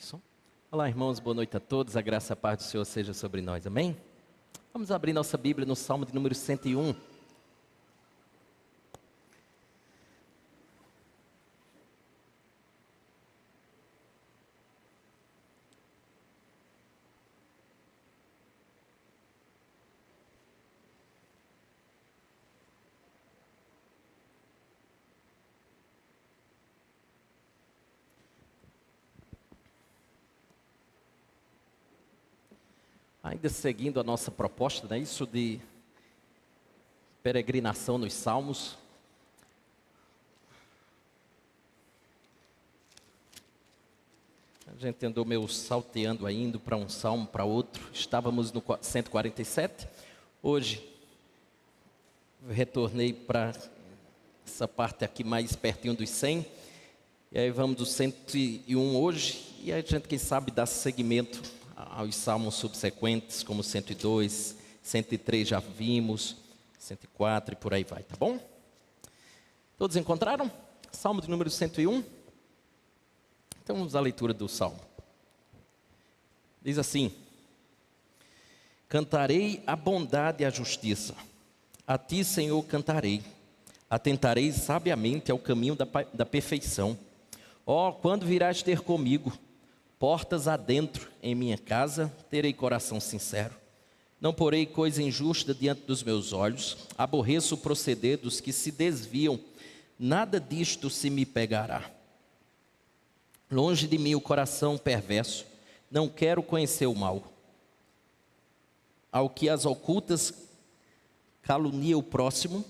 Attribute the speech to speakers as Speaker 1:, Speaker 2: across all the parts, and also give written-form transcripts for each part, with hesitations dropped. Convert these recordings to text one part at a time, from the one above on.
Speaker 1: Isso. Olá, irmãos, boa noite a todos. A graça e a paz do Senhor seja sobre nós, amém? Vamos abrir nossa Bíblia no Salmo de número 101. Ainda seguindo a nossa proposta, né, isso de peregrinação nos Salmos. A gente andou meio salteando aí, indo para um salmo, para outro. Estávamos no 147. Hoje, retornei para essa parte aqui mais pertinho dos 100. E aí vamos do 101 hoje. E a gente, quem sabe, dá seguimento aos salmos subsequentes, como 102, 103 já vimos, 104 e por aí vai, tá bom? Todos encontraram? Salmo de número 101? Então vamos à leitura do salmo. Diz assim: Cantarei a bondade e a justiça, a ti, Senhor, cantarei, atentarei sabiamente ao caminho da perfeição. Ó, quando virás ter comigo, portas adentro em minha casa, terei coração sincero. Não porei coisa injusta diante dos meus olhos, aborreço o proceder dos que se desviam, nada disto se me pegará. Longe de mim o coração perverso, não quero conhecer o mal. Ao que as ocultas calunia o próximo,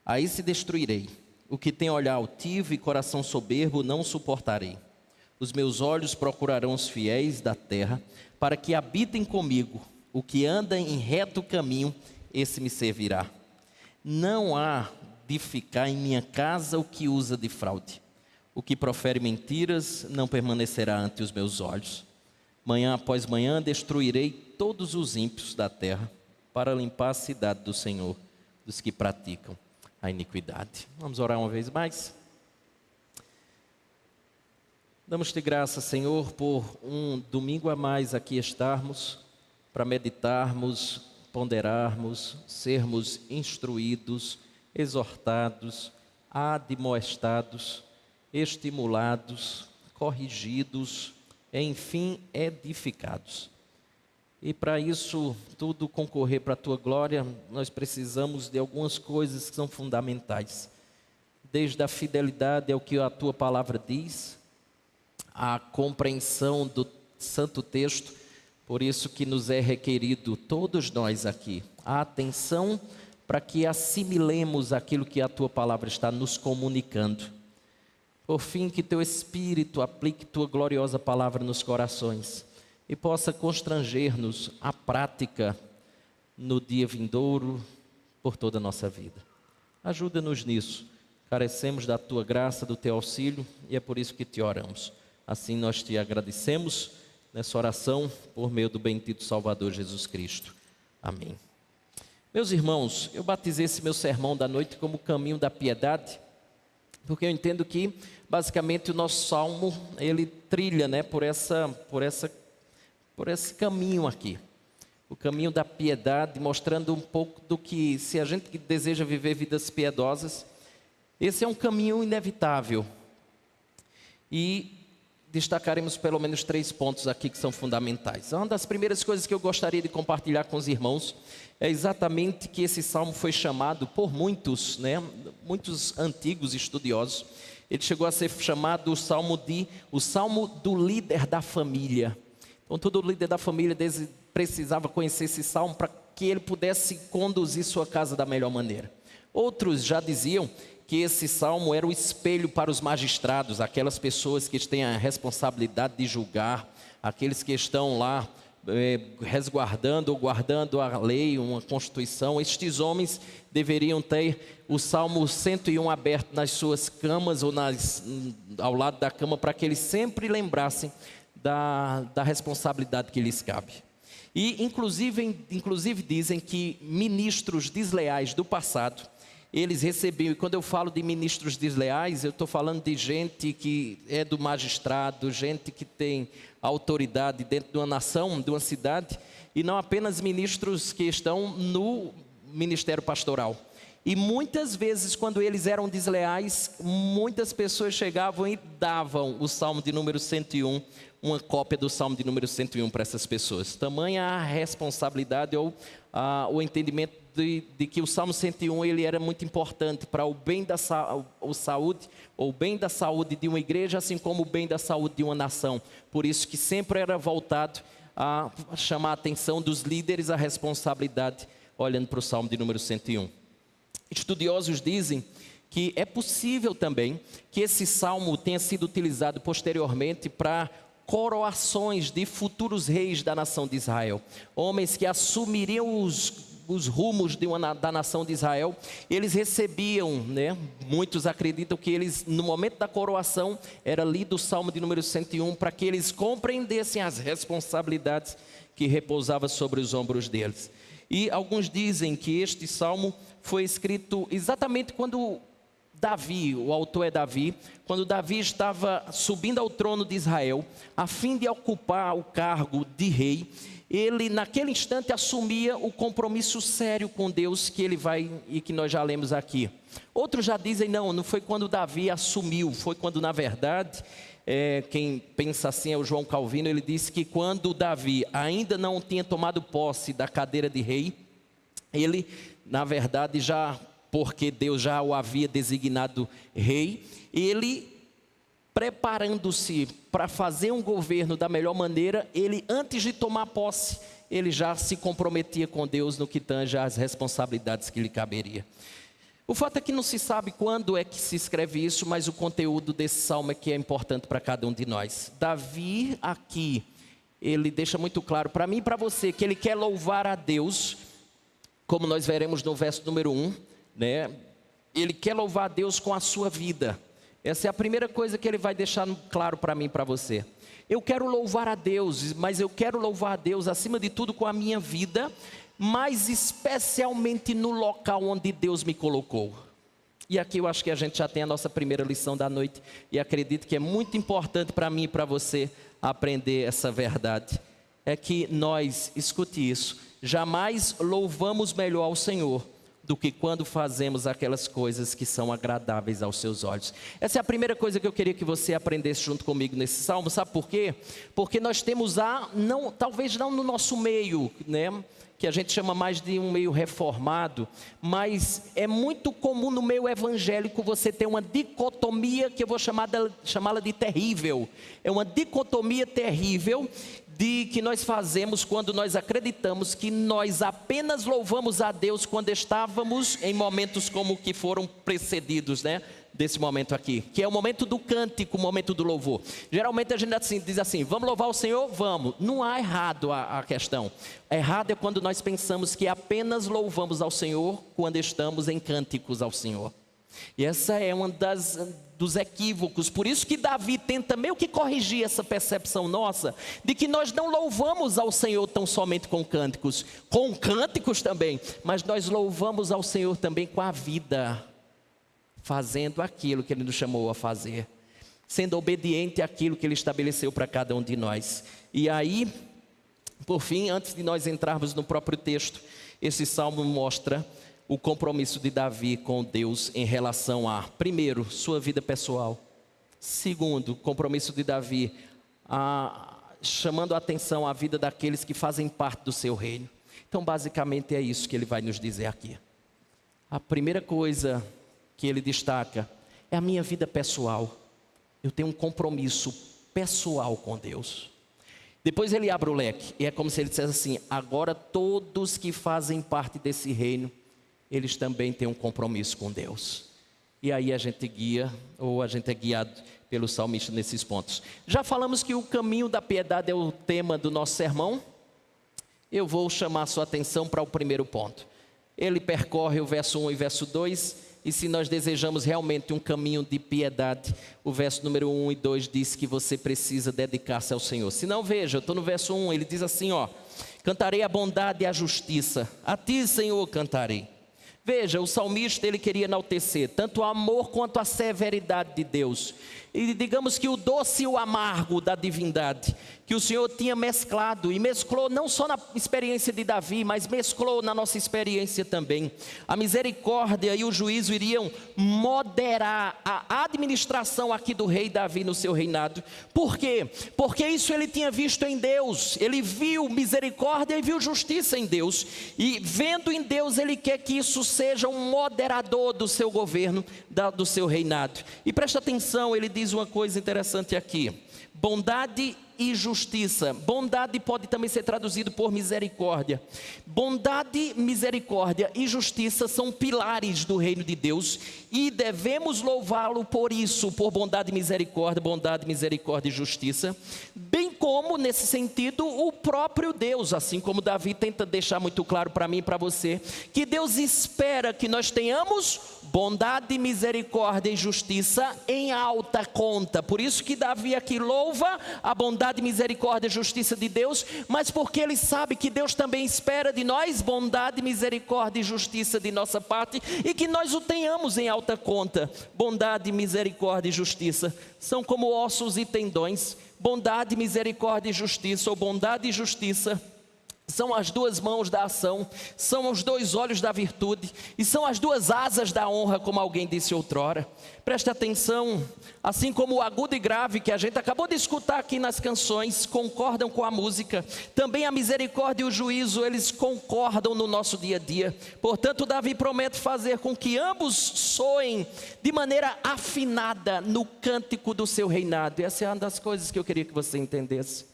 Speaker 1: a esse destruirei. O que tem olhar altivo e coração soberbo não suportarei. Os meus olhos procurarão os fiéis da terra, para que habitem comigo. O que anda em reto caminho, esse me servirá. Não há de ficar em minha casa o que usa de fraude. O que profere mentiras não permanecerá ante os meus olhos. Manhã após manhã destruirei todos os ímpios da terra, para limpar a cidade do Senhor, dos que praticam a iniquidade. Vamos orar uma vez mais? Damos-te graça, Senhor, por um domingo a mais aqui estarmos, para meditarmos, ponderarmos, sermos instruídos, exortados, admoestados, estimulados, corrigidos, enfim, edificados. E para isso tudo concorrer para a Tua glória, nós precisamos de algumas coisas que são fundamentais. Desde a fidelidade ao que a Tua palavra diz, a compreensão do santo texto, por isso que nos é requerido, todos nós aqui, a atenção para que assimilemos aquilo que a Tua palavra está nos comunicando. Por fim, que Teu Espírito aplique Tua gloriosa palavra nos corações e possa constranger-nos à prática no dia vindouro, por toda a nossa vida. Ajuda-nos nisso, carecemos da Tua graça, do Teu auxílio, e é por isso que Te oramos. Assim nós Te agradecemos nessa oração por meio do bendito Salvador Jesus Cristo. Amém. Meus irmãos, eu batizei esse meu sermão da noite como caminho da piedade, porque eu entendo que basicamente o nosso salmo, ele trilha, né, por esse caminho aqui. O caminho da piedade, mostrando um pouco do que, se a gente deseja viver vidas piedosas, esse é um caminho inevitável. E destacaremos pelo menos 3 pontos aqui que são fundamentais. Uma das primeiras coisas que eu gostaria de compartilhar com os irmãos é exatamente que esse salmo foi chamado por muitos, né, muitos antigos estudiosos, ele chegou a ser chamado o salmo do líder da família. Então todo líder da família precisava conhecer esse salmo para que ele pudesse conduzir sua casa da melhor maneira. Outros já diziam que esse salmo era o espelho para os magistrados, aquelas pessoas que têm a responsabilidade de julgar, aqueles que estão lá resguardando ou guardando a lei, uma constituição. Estes homens deveriam ter o Salmo 101 aberto nas suas camas ou ao lado da cama, para que eles sempre lembrassem da responsabilidade que lhes cabe. E inclusive dizem que ministros desleais do passado eles recebiam, e quando eu falo de ministros desleais, eu estou falando de gente que é do magistrado, gente que tem autoridade dentro de uma nação, de uma cidade, e não apenas ministros que estão no ministério pastoral. E muitas vezes, quando eles eram desleais, muitas pessoas chegavam e davam o Salmo de número 101, uma cópia do Salmo de número 101 para essas pessoas. Tamanha a responsabilidade ou o entendimento de que o Salmo 101 ele era muito importante para o bem da saúde, ou o bem da saúde de uma igreja, assim como o bem da saúde de uma nação. Por isso que sempre era voltado a chamar a atenção dos líderes, a responsabilidade, olhando para o Salmo de número 101. Estudiosos dizem que é possível também que esse salmo tenha sido utilizado posteriormente para coroações de futuros reis da nação de Israel. Homens que assumiriam os rumos da nação de Israel. Eles recebiam, né? Muitos acreditam que eles, no momento da coroação, era lido o Salmo de número 101 para que eles compreendessem as responsabilidades que repousavam sobre os ombros deles. E alguns dizem que este salmo foi escrito exatamente quando Davi, o autor é Davi, quando Davi estava subindo ao trono de Israel, a fim de ocupar o cargo de rei. Ele naquele instante assumia o compromisso sério com Deus que ele vai e que nós já lemos aqui. Outros já dizem não foi quando Davi assumiu, foi quando na verdade, quem pensa assim é o João Calvino. Ele disse que quando Davi ainda não tinha tomado posse da cadeira de rei, ele na verdade já, porque Deus já o havia designado rei, ele preparando-se para fazer um governo da melhor maneira, ele antes de tomar posse, ele já se comprometia com Deus no que tange às responsabilidades que lhe caberia. O fato é que não se sabe quando é que se escreve isso, mas o conteúdo desse salmo é que é importante para cada um de nós. Davi aqui, ele deixa muito claro para mim e para você que ele quer louvar a Deus, como nós veremos no verso número 1, né? Ele quer louvar a Deus com a sua vida. Essa é a primeira coisa que ele vai deixar claro para mim e para você. Eu quero louvar a Deus, mas eu quero louvar a Deus acima de tudo com a minha vida, mas especialmente no local onde Deus me colocou. E aqui eu acho que a gente já tem a nossa primeira lição da noite, e acredito que é muito importante para mim e para você aprender essa verdade. É que nós, escute isso, jamais louvamos melhor ao Senhor do que quando fazemos aquelas coisas que são agradáveis aos seus olhos. Essa é a primeira coisa que eu queria que você aprendesse junto comigo nesse salmo. Sabe por quê? Porque nós temos talvez não no nosso meio, né, que a gente chama mais de um meio reformado, mas é muito comum no meio evangélico você ter uma dicotomia que eu vou chamá-la de terrível. É uma dicotomia terrível que nós fazemos quando nós acreditamos que nós apenas louvamos a Deus quando estávamos em momentos como que foram precedidos, né, desse momento aqui, que é o momento do cântico, o momento do louvor. Geralmente a gente diz assim, vamos louvar o Senhor? Vamos. Não há errado a questão. Errado é quando nós pensamos que apenas louvamos ao Senhor quando estamos em cânticos ao Senhor. E essa é uma dos equívocos. Por isso que Davi tenta meio que corrigir essa percepção nossa, de que nós não louvamos ao Senhor tão somente com cânticos também, mas nós louvamos ao Senhor também com a vida, fazendo aquilo que Ele nos chamou a fazer, sendo obediente àquilo que Ele estabeleceu para cada um de nós. E aí, por fim, antes de nós entrarmos no próprio texto, esse salmo mostra o compromisso de Davi com Deus em relação a, primeiro, sua vida pessoal. Segundo, compromisso de Davi chamando a atenção à vida daqueles que fazem parte do seu reino. Então, basicamente é isso que ele vai nos dizer aqui. A primeira coisa que ele destaca é a minha vida pessoal. Eu tenho um compromisso pessoal com Deus. Depois ele abre o leque, e é como se ele dissesse assim, agora todos que fazem parte desse reino, eles também têm um compromisso com Deus. E aí a gente é guiado pelo salmista nesses pontos. Já falamos que o caminho da piedade é o tema do nosso sermão. Eu vou chamar a sua atenção para o primeiro ponto. Ele percorre o verso 1 e verso 2, e se nós desejamos realmente um caminho de piedade, o verso número 1 e 2 diz que você precisa dedicar-se ao Senhor. Se não, veja, eu estou no verso 1, ele diz assim, cantarei a bondade e a justiça, a ti, Senhor, cantarei. Veja, o salmista ele queria enaltecer tanto o amor quanto a severidade de Deus. E digamos que o doce e o amargo da divindade, que o Senhor tinha mesclado, e mesclou não só na experiência de Davi, mas mesclou na nossa experiência também. A misericórdia e o juízo iriam moderar a administração aqui do rei Davi no seu reinado. Por quê? Porque isso ele tinha visto em Deus. Ele viu misericórdia e viu justiça em Deus. E vendo em Deus, ele quer que isso seja um moderador do seu governo, do seu reinado. E presta atenção, ele diz uma coisa interessante aqui: bondade e justiça. Bondade pode também ser traduzido por misericórdia. Bondade, misericórdia e justiça são pilares do reino de Deus, e devemos louvá-lo por isso, por bondade, misericórdia e justiça, bem como nesse sentido o próprio Deus, assim como Davi tenta deixar muito claro para mim e para você, que Deus espera que nós tenhamos bondade, misericórdia e justiça em alta conta. Por isso que Davi aqui louva a bondade, misericórdia e justiça de Deus, mas porque ele sabe que Deus também espera de nós bondade, misericórdia e justiça de nossa parte, e que nós o tenhamos em alta conta. Bondade, misericórdia e justiça são como ossos e tendões. Bondade, misericórdia e justiça, ou bondade e justiça, são as duas mãos da ação, são os dois olhos da virtude, e são as duas asas da honra, como alguém disse outrora. Preste atenção, assim como o agudo e grave que a gente acabou de escutar aqui nas canções concordam com a música, também a misericórdia e o juízo, eles concordam no nosso dia a dia. Portanto, Davi promete fazer com que ambos soem de maneira afinada no cântico do seu reinado. E essa é uma das coisas que eu queria que você entendesse: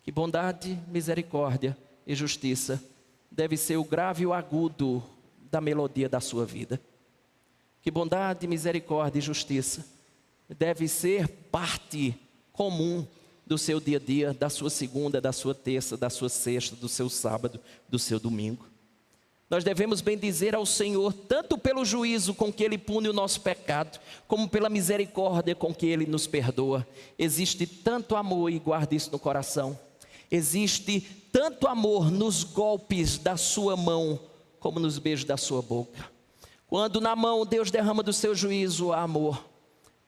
Speaker 1: que bondade, misericórdia e justiça deve ser o grave e o agudo da melodia da sua vida. Que bondade, misericórdia e justiça deve ser parte comum do seu dia a dia, da sua segunda, da sua terça, da sua sexta, do seu sábado, do seu domingo. Nós devemos bendizer ao Senhor tanto pelo juízo com que Ele pune o nosso pecado, como pela misericórdia com que Ele nos perdoa. Existe tanto amor, e guarde isso no coração, existe tanto amor nos golpes da sua mão, como nos beijos da sua boca. Quando na mão Deus derrama do seu juízo há amor,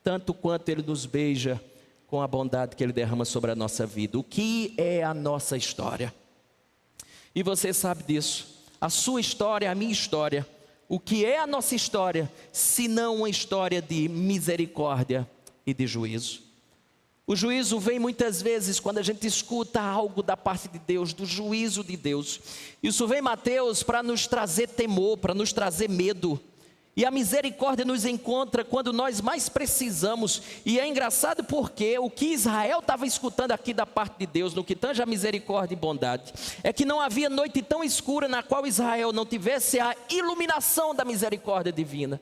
Speaker 1: tanto quanto Ele nos beija com a bondade que Ele derrama sobre a nossa vida. O que é a nossa história? E você sabe disso. A sua história, a minha história. O que é a nossa história, se não uma história de misericórdia e de juízo? O juízo vem muitas vezes quando a gente escuta algo da parte de Deus, do juízo de Deus. Isso vem, Mateus, para nos trazer temor, para nos trazer medo. E a misericórdia nos encontra quando nós mais precisamos. E é engraçado porque o que Israel estava escutando aqui da parte de Deus, no que tange a misericórdia e bondade, é que não havia noite tão escura na qual Israel não tivesse a iluminação da misericórdia divina.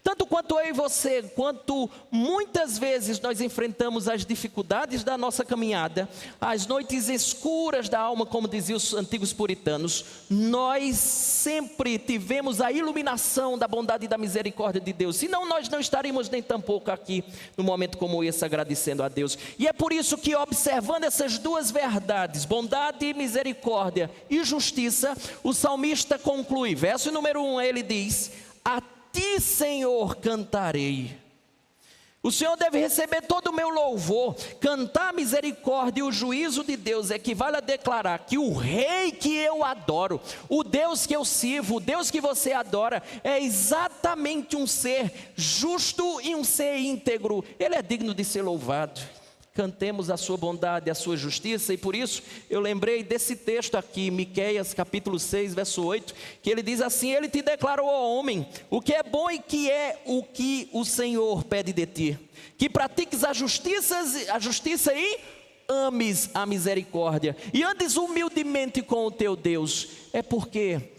Speaker 1: Tanto quanto eu e você, quanto muitas vezes nós enfrentamos as dificuldades da nossa caminhada, as noites escuras da alma, como diziam os antigos puritanos, nós sempre tivemos a iluminação da bondade e da misericórdia de Deus. Senão nós não estaríamos nem tampouco aqui num momento como esse agradecendo a Deus. E é por isso que, observando essas duas verdades, bondade e misericórdia e justiça, o salmista conclui, verso número 1, ele diz: a ti, Senhor, cantarei. O Senhor deve receber todo o meu louvor. Cantar a misericórdia e o juízo de Deus equivale a declarar que o rei que eu adoro, o Deus que eu sirvo, o Deus que você adora, é exatamente um ser justo e um ser íntegro. Ele é digno de ser louvado. Cantemos a sua bondade, a sua justiça. E por isso eu lembrei desse texto aqui, Miqueias capítulo 6, verso 8, que ele diz assim: ele te declarou, ó homem, o que é bom e que é o que o Senhor pede de ti, que pratiques a justiça e ames a misericórdia, e andes humildemente com o teu Deus. É porque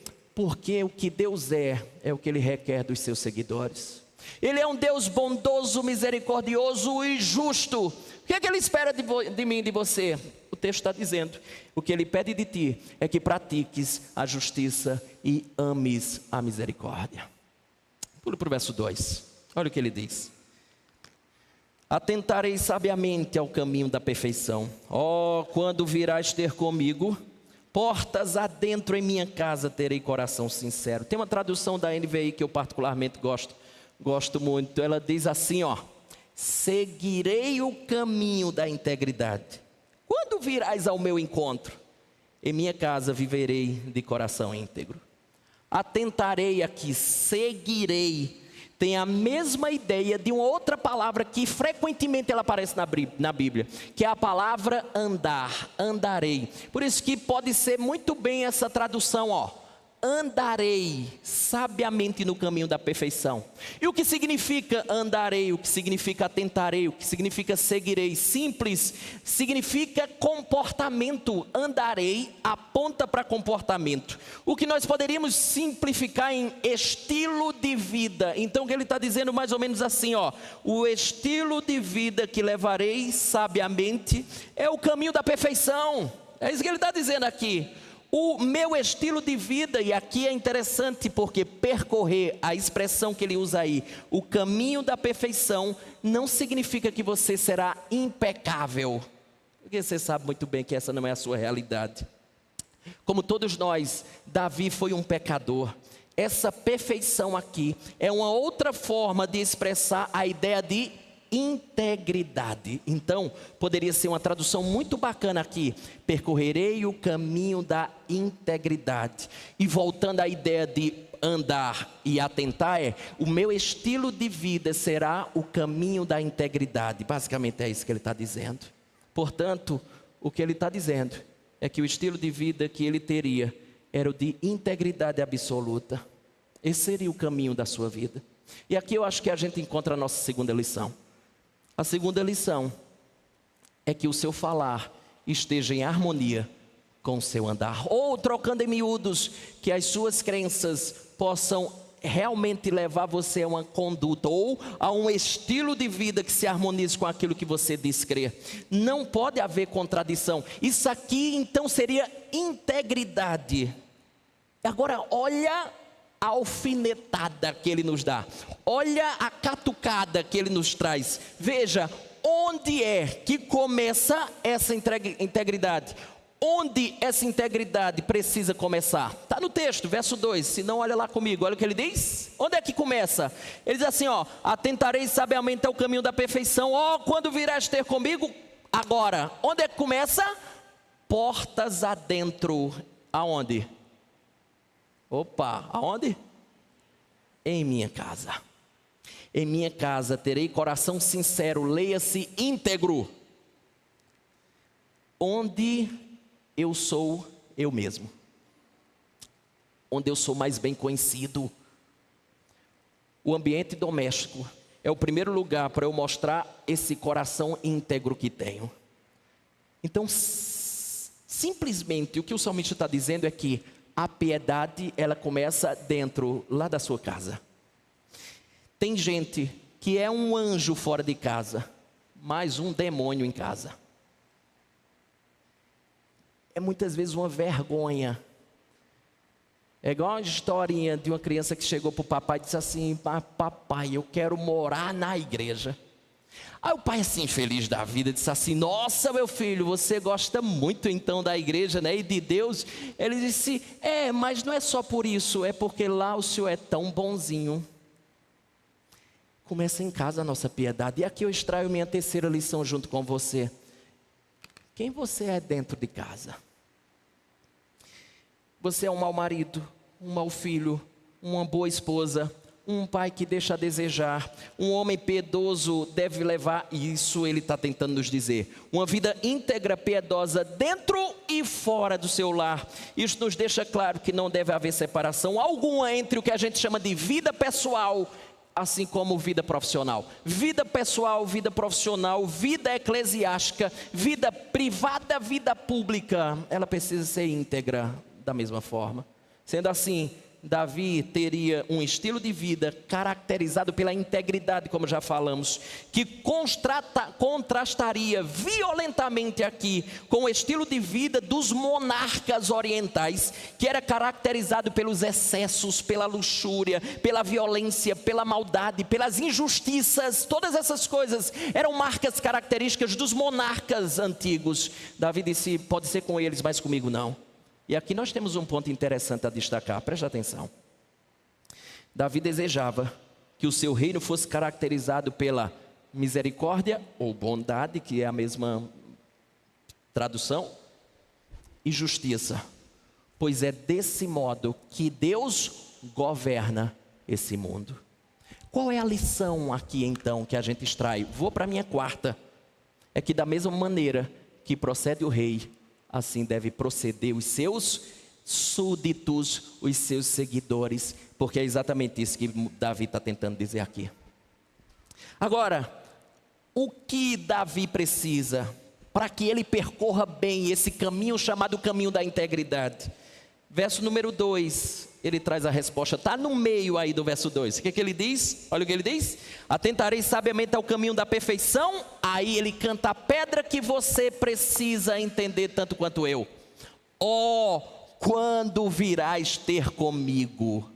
Speaker 1: o que Deus é o que Ele requer dos seus seguidores. Ele é um Deus bondoso, misericordioso e justo. O que é que Ele espera de mim e de você? O texto está dizendo, o que Ele pede de ti é que pratiques a justiça e ames a misericórdia. Pule para o verso 2, olha o que ele diz: atentarei sabiamente ao caminho da perfeição. Quando virás ter comigo, portas adentro em minha casa terei coração sincero. Tem uma tradução da NVI que eu particularmente gosto muito. Ela diz assim, ó: seguirei o caminho da integridade. Quando virás ao meu encontro, em minha casa viverei de coração íntegro. Atentarei aqui, seguirei. Tem a mesma ideia de uma outra palavra que frequentemente ela aparece na Bíblia, que é a palavra andar, andarei. Por isso que pode ser muito bem essa tradução, ó: andarei sabiamente no caminho da perfeição. E o que significa andarei? O que significa atentarei? O que significa seguirei? Simples, significa comportamento. Andarei aponta para comportamento. O que nós poderíamos simplificar em estilo de vida. Então o que ele está dizendo mais ou menos assim, ó: o estilo de vida que levarei sabiamente é o caminho da perfeição. É isso que ele está dizendo aqui. O meu estilo de vida, e aqui é interessante porque percorrer, a expressão que ele usa aí, o caminho da perfeição, não significa que você será impecável, porque você sabe muito bem que essa não é a sua realidade. Como todos nós, Davi foi um pecador. Essa perfeição aqui é uma outra forma de expressar a ideia de integridade. Então, poderia ser uma tradução muito bacana aqui: percorrerei o caminho da integridade. E voltando à ideia de andar e atentar, o meu estilo de vida será o caminho da integridade. Basicamente é isso que ele está dizendo. Portanto, o que ele está dizendo é que o estilo de vida que ele teria era o de integridade absoluta. Esse seria o caminho da sua vida. E aqui eu acho que a gente encontra a nossa segunda lição. A segunda lição é que o seu falar esteja em harmonia com o seu andar. Ou, trocando em miúdos, que as suas crenças possam realmente levar você a uma conduta ou a um estilo de vida que se harmonize com aquilo que você diz crer. Não pode haver contradição. Isso aqui então seria integridade. Agora olha a alfinetada que ele nos dá, olha a catucada que ele nos traz. Veja, onde é que começa essa integridade? Onde essa integridade precisa começar? Está no texto, verso 2, se não olha lá comigo, olha o que ele diz. Onde é que começa? Ele diz assim, ó: atentarei sabiamente ao caminho da perfeição, ó, quando virás ter comigo. Agora, onde é que começa? Portas adentro. Aonde? Opa, aonde? Em minha casa. Em minha casa terei coração sincero, leia-se íntegro. Onde eu sou eu mesmo. Onde eu sou mais bem conhecido. O ambiente doméstico é o primeiro lugar para eu mostrar esse coração íntegro que tenho. Então, simplesmente o que o salmista está dizendo é que a piedade, ela começa dentro, lá da sua casa. Tem gente que é um anjo fora de casa, mas um demônio em casa. É muitas vezes uma vergonha. É igual uma historinha de uma criança que chegou para o papai e disse assim: papai, eu quero morar na igreja. Aí o pai, assim, feliz da vida, disse assim: nossa, meu filho, você gosta muito então da igreja, né, e de Deus. Ele disse: mas não é só por isso, é porque lá o senhor é tão bonzinho. Começa em casa a nossa piedade. E aqui eu extraio minha terceira lição junto com você. Quem você é dentro de casa? Você é um mau marido, um mau filho, uma boa esposa, um pai que deixa a desejar. Um homem piedoso deve levar, isso ele está tentando nos dizer, uma vida íntegra, piedosa, dentro e fora do seu lar. Isso nos deixa claro que não deve haver separação alguma entre o que a gente chama de vida pessoal, assim como vida profissional. Vida pessoal, vida profissional, vida eclesiástica, vida privada, vida pública, ela precisa ser íntegra da mesma forma. Sendo assim, Davi teria um estilo de vida caracterizado pela integridade, como já falamos, que contrastaria violentamente aqui com o estilo de vida dos monarcas orientais, que era caracterizado pelos excessos, pela luxúria, pela violência, pela maldade, pelas injustiças. Todas essas coisas eram marcas características dos monarcas antigos. Davi disse: pode ser com eles, mas comigo não. E aqui nós temos um ponto interessante a destacar, preste atenção. Davi desejava que o seu reino fosse caracterizado pela misericórdia ou bondade, que é a mesma tradução, e justiça, pois é desse modo que Deus governa esse mundo. Qual é a lição aqui então que a gente extrai? Vou para a minha quarta. É que da mesma maneira que procede o rei, assim deve proceder os seus súditos, os seus seguidores, porque é exatamente isso que Davi está tentando dizer aqui. Agora, o que Davi precisa para que ele percorra bem esse caminho chamado caminho da integridade? Verso número 2, ele traz a resposta, está no meio aí do verso 2. O que ele diz? Olha o que ele diz: atentarei sabiamente ao caminho da perfeição. Aí ele canta a pedra que você precisa entender tanto quanto eu. Oh, quando virás ter comigo?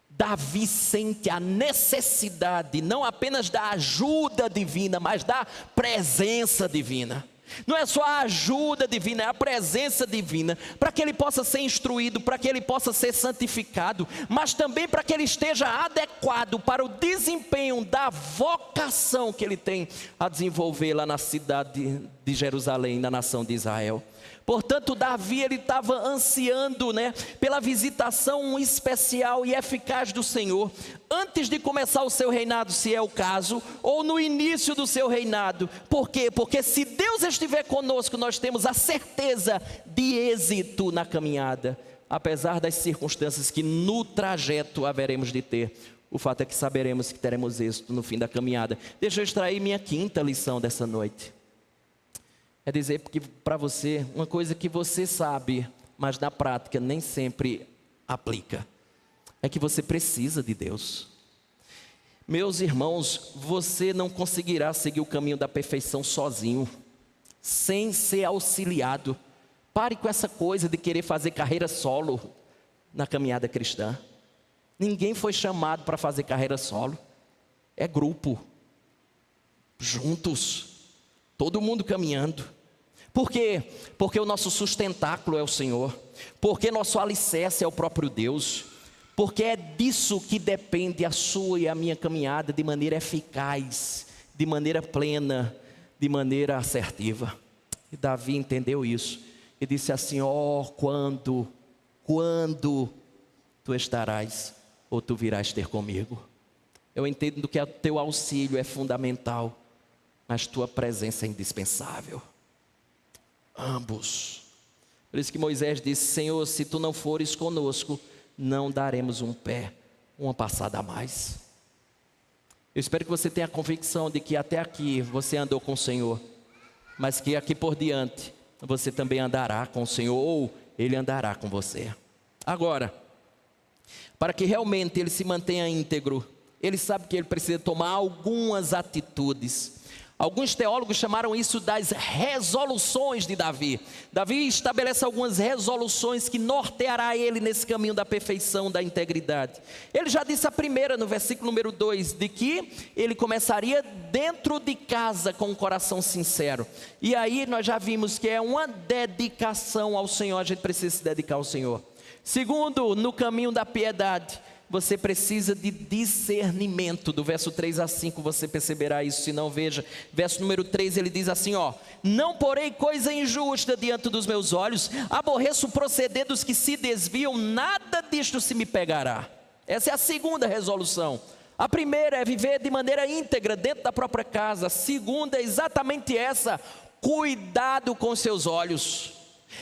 Speaker 1: Davi sente a necessidade não apenas da ajuda divina, mas da presença divina. Não é só a ajuda divina, é a presença divina, para que ele possa ser instruído, para que ele possa ser santificado, mas também para que ele esteja adequado para o desempenho da vocação que ele tem a desenvolver lá na cidade de Jerusalém, na nação de Israel. Portanto, Davi, ele estava ansiando, pela visitação especial e eficaz do Senhor, antes de começar o seu reinado, se é o caso, ou no início do seu reinado. Por quê? Porque se Deus estiver conosco, nós temos a certeza de êxito na caminhada, apesar das circunstâncias que no trajeto haveremos de ter. O fato é que saberemos que teremos êxito no fim da caminhada. Deixa eu extrair minha quinta lição dessa noite. É dizer para você uma coisa que você sabe, mas na prática nem sempre aplica. É que você precisa de Deus. Meus irmãos, você não conseguirá seguir o caminho da perfeição sozinho, sem ser auxiliado. Pare com essa coisa de querer fazer carreira solo na caminhada cristã. Ninguém foi chamado para fazer carreira solo. É grupo, juntos, todo mundo caminhando. Por quê? Porque o nosso sustentáculo é o Senhor, porque nosso alicerce é o próprio Deus, porque é disso que depende a sua e a minha caminhada de maneira eficaz, de maneira plena, de maneira assertiva. E Davi entendeu isso e disse assim: ó, quando tu estarás ou tu virás ter comigo? Eu entendo que o teu auxílio é fundamental, mas tua presença é indispensável. Ambos. Por isso que Moisés disse: Senhor, se tu não fores conosco, não daremos um pé, uma passada a mais. Eu espero que você tenha a convicção de que até aqui você andou com o Senhor, mas que aqui por diante você também andará com o Senhor, ou Ele andará com você. Agora, para que realmente ele se mantenha íntegro, ele sabe que ele precisa tomar algumas atitudes. Alguns teólogos chamaram isso das resoluções de Davi. Davi estabelece algumas resoluções que norteará ele nesse caminho da perfeição, da integridade. Ele já disse a primeira no versículo número 2, de que ele começaria dentro de casa com um coração sincero. E aí nós já vimos que é uma dedicação ao Senhor, a gente precisa se dedicar ao Senhor. Segundo, no caminho da piedade, você precisa de discernimento. Do verso 3 a 5 você perceberá isso, se não veja. Verso número 3 ele diz assim, não porei coisa injusta diante dos meus olhos, aborreço o proceder dos que se desviam, nada disto se me pegará. Essa é a segunda resolução. A primeira é viver de maneira íntegra dentro da própria casa. A segunda é exatamente essa: cuidado com seus olhos.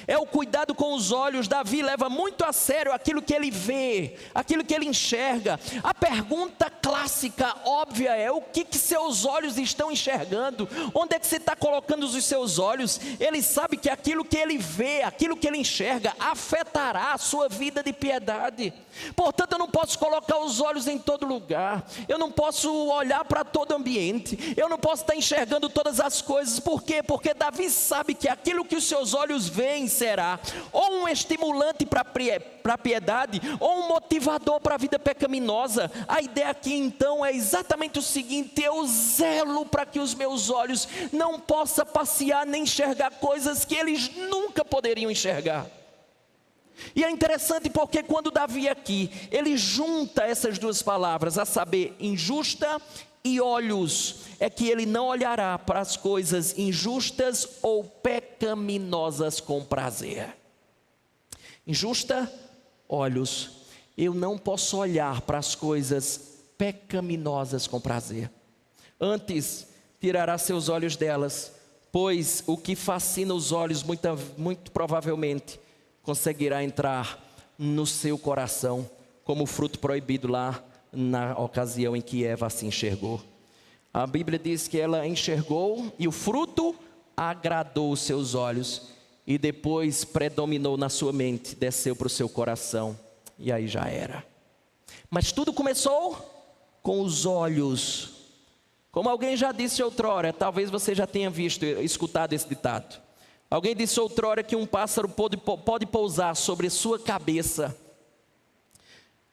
Speaker 1: É o cuidado com os olhos. Davi leva muito a sério aquilo que ele vê, aquilo que ele enxerga. A pergunta clássica, óbvia é: o que seus olhos estão enxergando? Onde é que você está colocando os seus olhos? Ele sabe que aquilo que ele vê, aquilo que ele enxerga, afetará a sua vida de piedade. Portanto, eu não posso colocar os olhos em todo lugar, eu não posso olhar para todo ambiente, eu não posso estar enxergando todas as coisas. Por quê? Porque Davi sabe que aquilo que os seus olhos veem será ou um estimulante para a piedade, ou um motivador para a vida pecaminosa. A ideia aqui então é exatamente o seguinte: eu zelo para que os meus olhos não possam passear nem enxergar coisas que eles nunca poderiam enxergar. E é interessante porque quando Davi aqui, ele junta essas duas palavras, a saber, injusta e olhos, é que ele não olhará para as coisas injustas ou pecaminosas com prazer. Injusta, olhos. Eu não posso olhar para as coisas pecaminosas com prazer. Antes, tirará seus olhos delas, pois o que fascina os olhos, muito provavelmente, conseguirá entrar no seu coração, como fruto proibido lá na ocasião em que Eva se enxergou. A Bíblia diz que ela enxergou e o fruto agradou os seus olhos, e depois predominou na sua mente, desceu para o seu coração, e aí já era. Mas tudo começou com os olhos. Como alguém já disse outrora, talvez você já tenha escutado esse ditado. Alguém disse outrora que um pássaro pode pousar sobre sua cabeça,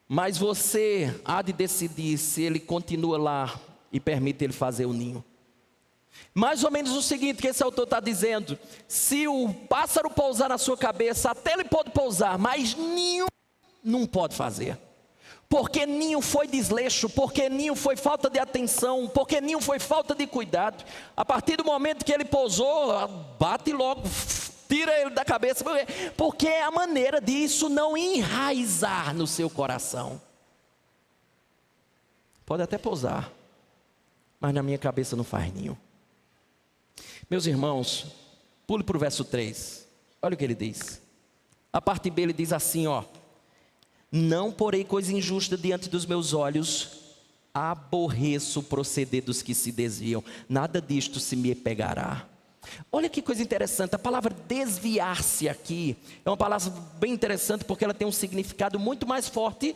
Speaker 1: mas você há de decidir se ele continua lá e permite ele fazer o ninho. Mais ou menos o seguinte que esse autor está dizendo: se o pássaro pousar na sua cabeça, até ele pode pousar, mas ninho não pode fazer. Porque ninho foi desleixo, porque ninho foi falta de atenção, porque ninho foi falta de cuidado. A partir do momento que ele pousou, bate logo, tira ele da cabeça, porque é a maneira disso não enraizar no seu coração. Pode até pousar, mas na minha cabeça não faz ninho. Meus irmãos, pule para o verso 3, olha o que ele diz. A parte B ele diz assim, ó: não porei coisa injusta diante dos meus olhos, aborreço o proceder dos que se desviam, nada disto se me pegará. Olha que coisa interessante, a palavra desviar-se aqui é uma palavra bem interessante, porque ela tem um significado muito mais forte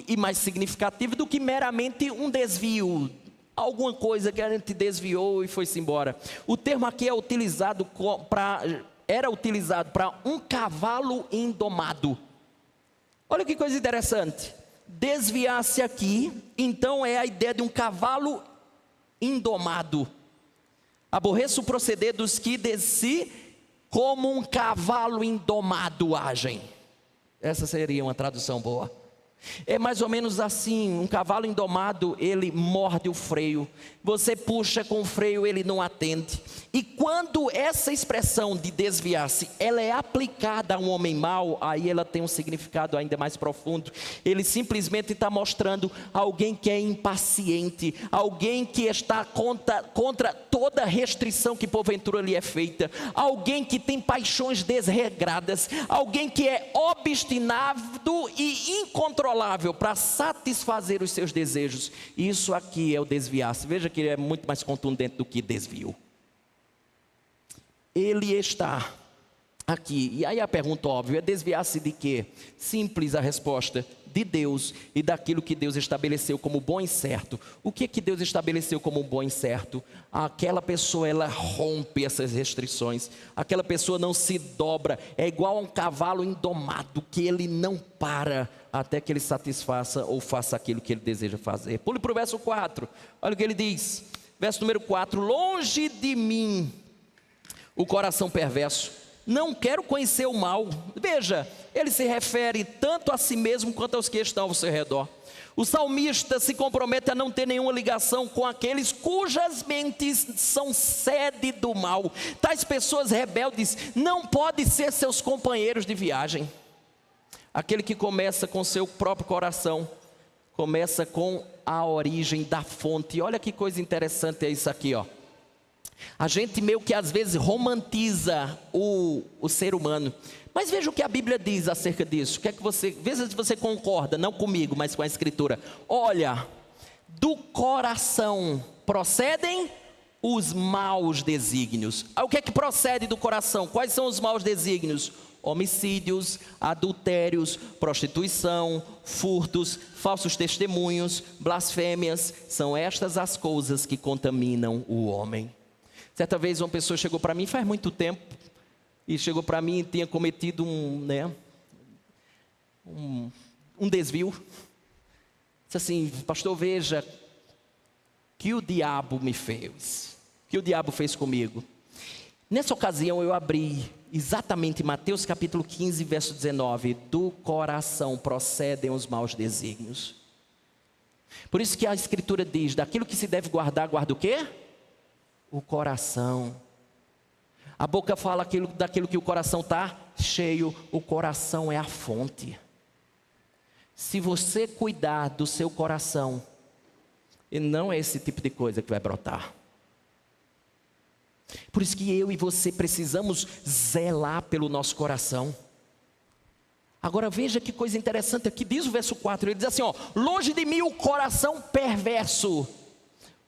Speaker 1: e mais significativo do que meramente um desvio, alguma coisa que a gente desviou e foi-se embora. O termo aqui era utilizado para um cavalo indomado. Olha que coisa interessante, desviar-se aqui, então é a ideia de um cavalo indomado. Aborreço o proceder dos que de si como um cavalo indomado agem. Essa seria uma tradução boa. É mais ou menos assim, um cavalo indomado, ele morde o freio, você puxa com o freio, ele não atende. E quando essa expressão de desviar-se, ela é aplicada a um homem mau, aí ela tem um significado ainda mais profundo. Ele simplesmente está mostrando alguém que é impaciente, alguém que está contra toda restrição que porventura lhe é feita, alguém que tem paixões desregradas, alguém que é obstinado e incontrolável para satisfazer os seus desejos. Isso aqui é o desviar-se. Veja que é muito mais contundente do que desvio. Ele está aqui, e aí a pergunta óbvia é: desviar-se de quê? Simples a resposta: de Deus e daquilo que Deus estabeleceu como bom e certo. O que Deus estabeleceu como bom e certo? Aquela pessoa, ela rompe essas restrições, aquela pessoa não se dobra, é igual a um cavalo indomado, que ele não para até que ele satisfaça ou faça aquilo que ele deseja fazer. Pule para o verso 4, olha o que ele diz, verso número 4: longe de mim o coração perverso, não quero conhecer o mal. Veja, ele se refere tanto a si mesmo quanto aos que estão ao seu redor. O salmista se compromete a não ter nenhuma ligação com aqueles cujas mentes são sede do mal. Tais pessoas rebeldes não podem ser seus companheiros de viagem. Aquele que começa com seu próprio coração, começa com a origem da fonte. Olha que coisa interessante é isso aqui, ó. A gente meio que às vezes romantiza o ser humano, mas veja o que a Bíblia diz acerca disso. Veja se você concorda, não comigo, mas com a Escritura. Olha, do coração procedem os maus desígnios. O que é que procede do coração? Quais são os maus desígnios? Homicídios, adultérios, prostituição, furtos, falsos testemunhos, blasfêmias. São estas as coisas que contaminam o homem. Certa vez uma pessoa chegou para mim, faz muito tempo, e chegou para mim e tinha cometido um desvio. Disse assim: pastor, veja que o diabo me fez, que o diabo fez comigo. Nessa ocasião eu abri exatamente Mateus capítulo 15, verso 19. Do coração procedem os maus desígnios. Por isso que a Escritura diz, daquilo que se deve guardar, guarda o quê? O coração. A boca fala daquilo que o coração está cheio, o coração é a fonte. Se você cuidar do seu coração, e não é esse tipo de coisa que vai brotar. Por isso que eu e você precisamos zelar pelo nosso coração. Agora veja que coisa interessante, aqui diz o verso 4, ele diz assim, ó, longe de mim o coração perverso.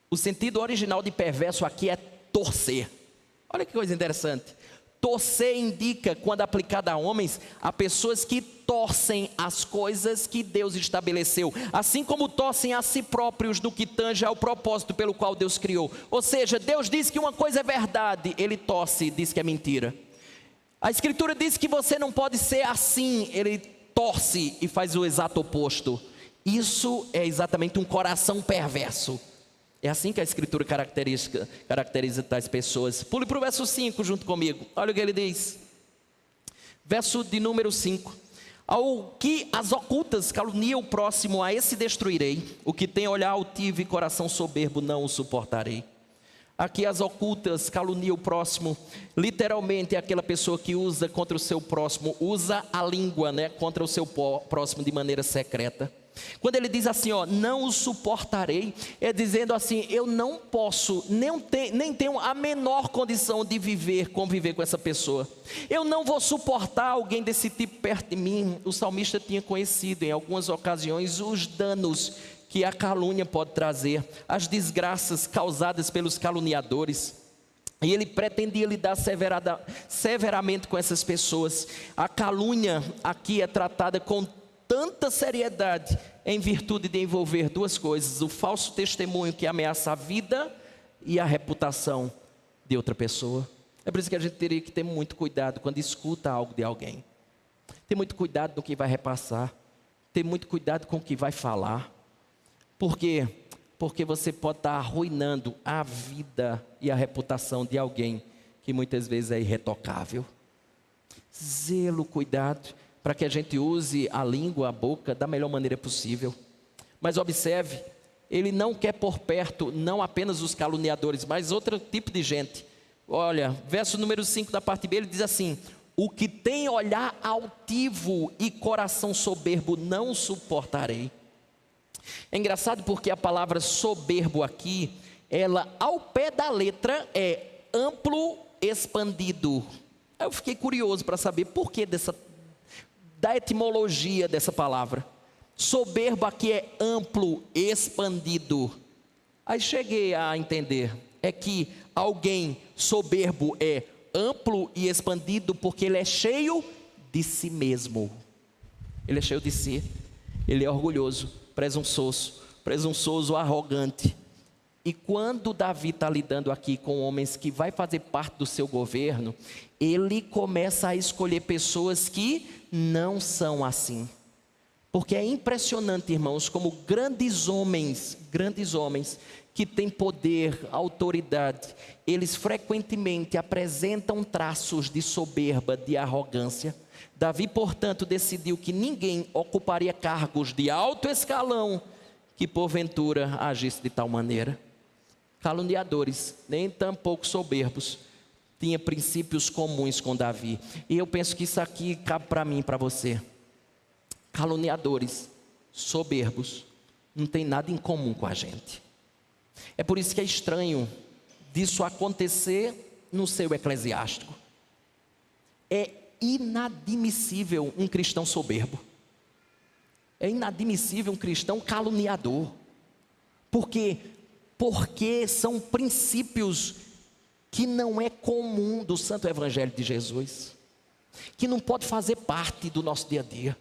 Speaker 1: O sentido original de perverso aqui é torcer. Olha que coisa interessante. Torcer indica, quando aplicado a homens, a pessoas que torcem as coisas que Deus estabeleceu, assim como torcem a si próprios no que tange ao propósito pelo qual Deus criou. Ou seja, Deus diz que uma coisa é verdade, ele torce e diz que é mentira. A Escritura diz que você não pode ser assim, ele torce e faz o exato oposto. Isso é exatamente um coração perverso. É assim que a Escritura caracteriza tais pessoas. Pule para o verso 5 junto comigo. Olha o que ele diz. Verso de número 5. Ao que as ocultas calunia o próximo, a esse destruirei. O que tem olhar altivo e coração soberbo, não o suportarei. Aqui as ocultas calunia o próximo. Literalmente é aquela pessoa que usa contra o seu próximo, usa a língua, né, contra o seu próximo de maneira secreta. Quando ele diz assim, ó, não o suportarei, é dizendo assim, eu não posso, nem tenho a menor condição de conviver com essa pessoa. Eu não vou suportar alguém desse tipo perto de mim. O salmista tinha conhecido em algumas ocasiões os danos que a calúnia pode trazer, as desgraças causadas pelos caluniadores. E ele pretendia lidar severamente com essas pessoas. A calúnia aqui é tratada com tanta seriedade em virtude de envolver duas coisas: o falso testemunho que ameaça a vida e a reputação de outra pessoa. É por isso que a gente teria que ter muito cuidado quando escuta algo de alguém. Ter muito cuidado no que vai repassar. Ter muito cuidado com o que vai falar. Por quê? Porque você pode estar arruinando a vida e a reputação de alguém que muitas vezes é irretocável. Zelo, cuidado, para que a gente use a língua, a boca, da melhor maneira possível. Mas observe, ele não quer por perto, não apenas os caluniadores, mas outro tipo de gente. Olha, verso número 5 da parte B, ele diz assim: o que tem olhar altivo e coração soberbo, não suportarei. É engraçado porque a palavra soberbo aqui, ela ao pé da letra é amplo, expandido. Eu fiquei curioso para saber por que da etimologia dessa palavra. Soberbo aqui é amplo, expandido. Aí cheguei a entender, é que alguém soberbo é amplo e expandido porque ele é cheio de si mesmo. Ele é cheio de si, ele é orgulhoso, presunçoso, arrogante. E quando Davi está lidando aqui com homens que vai fazer parte do seu governo, ele começa a escolher pessoas que não são assim. Porque é impressionante, irmãos, como grandes homens que têm poder, autoridade, eles frequentemente apresentam traços de soberba, de arrogância. Davi, portanto, decidiu que ninguém ocuparia cargos de alto escalão que porventura agisse de tal maneira. Caluniadores, nem tampouco soberbos, tinha princípios comuns com Davi. E eu penso que isso aqui cabe para mim e para você. Caluniadores, soberbos, não tem nada em comum com a gente. É por isso que é estranho disso acontecer no seu eclesiástico. É inadmissível um cristão soberbo. É inadmissível um cristão caluniador. Por quê? Porque são princípios que não é comum do Santo Evangelho de Jesus, que não pode fazer parte do nosso dia a dia,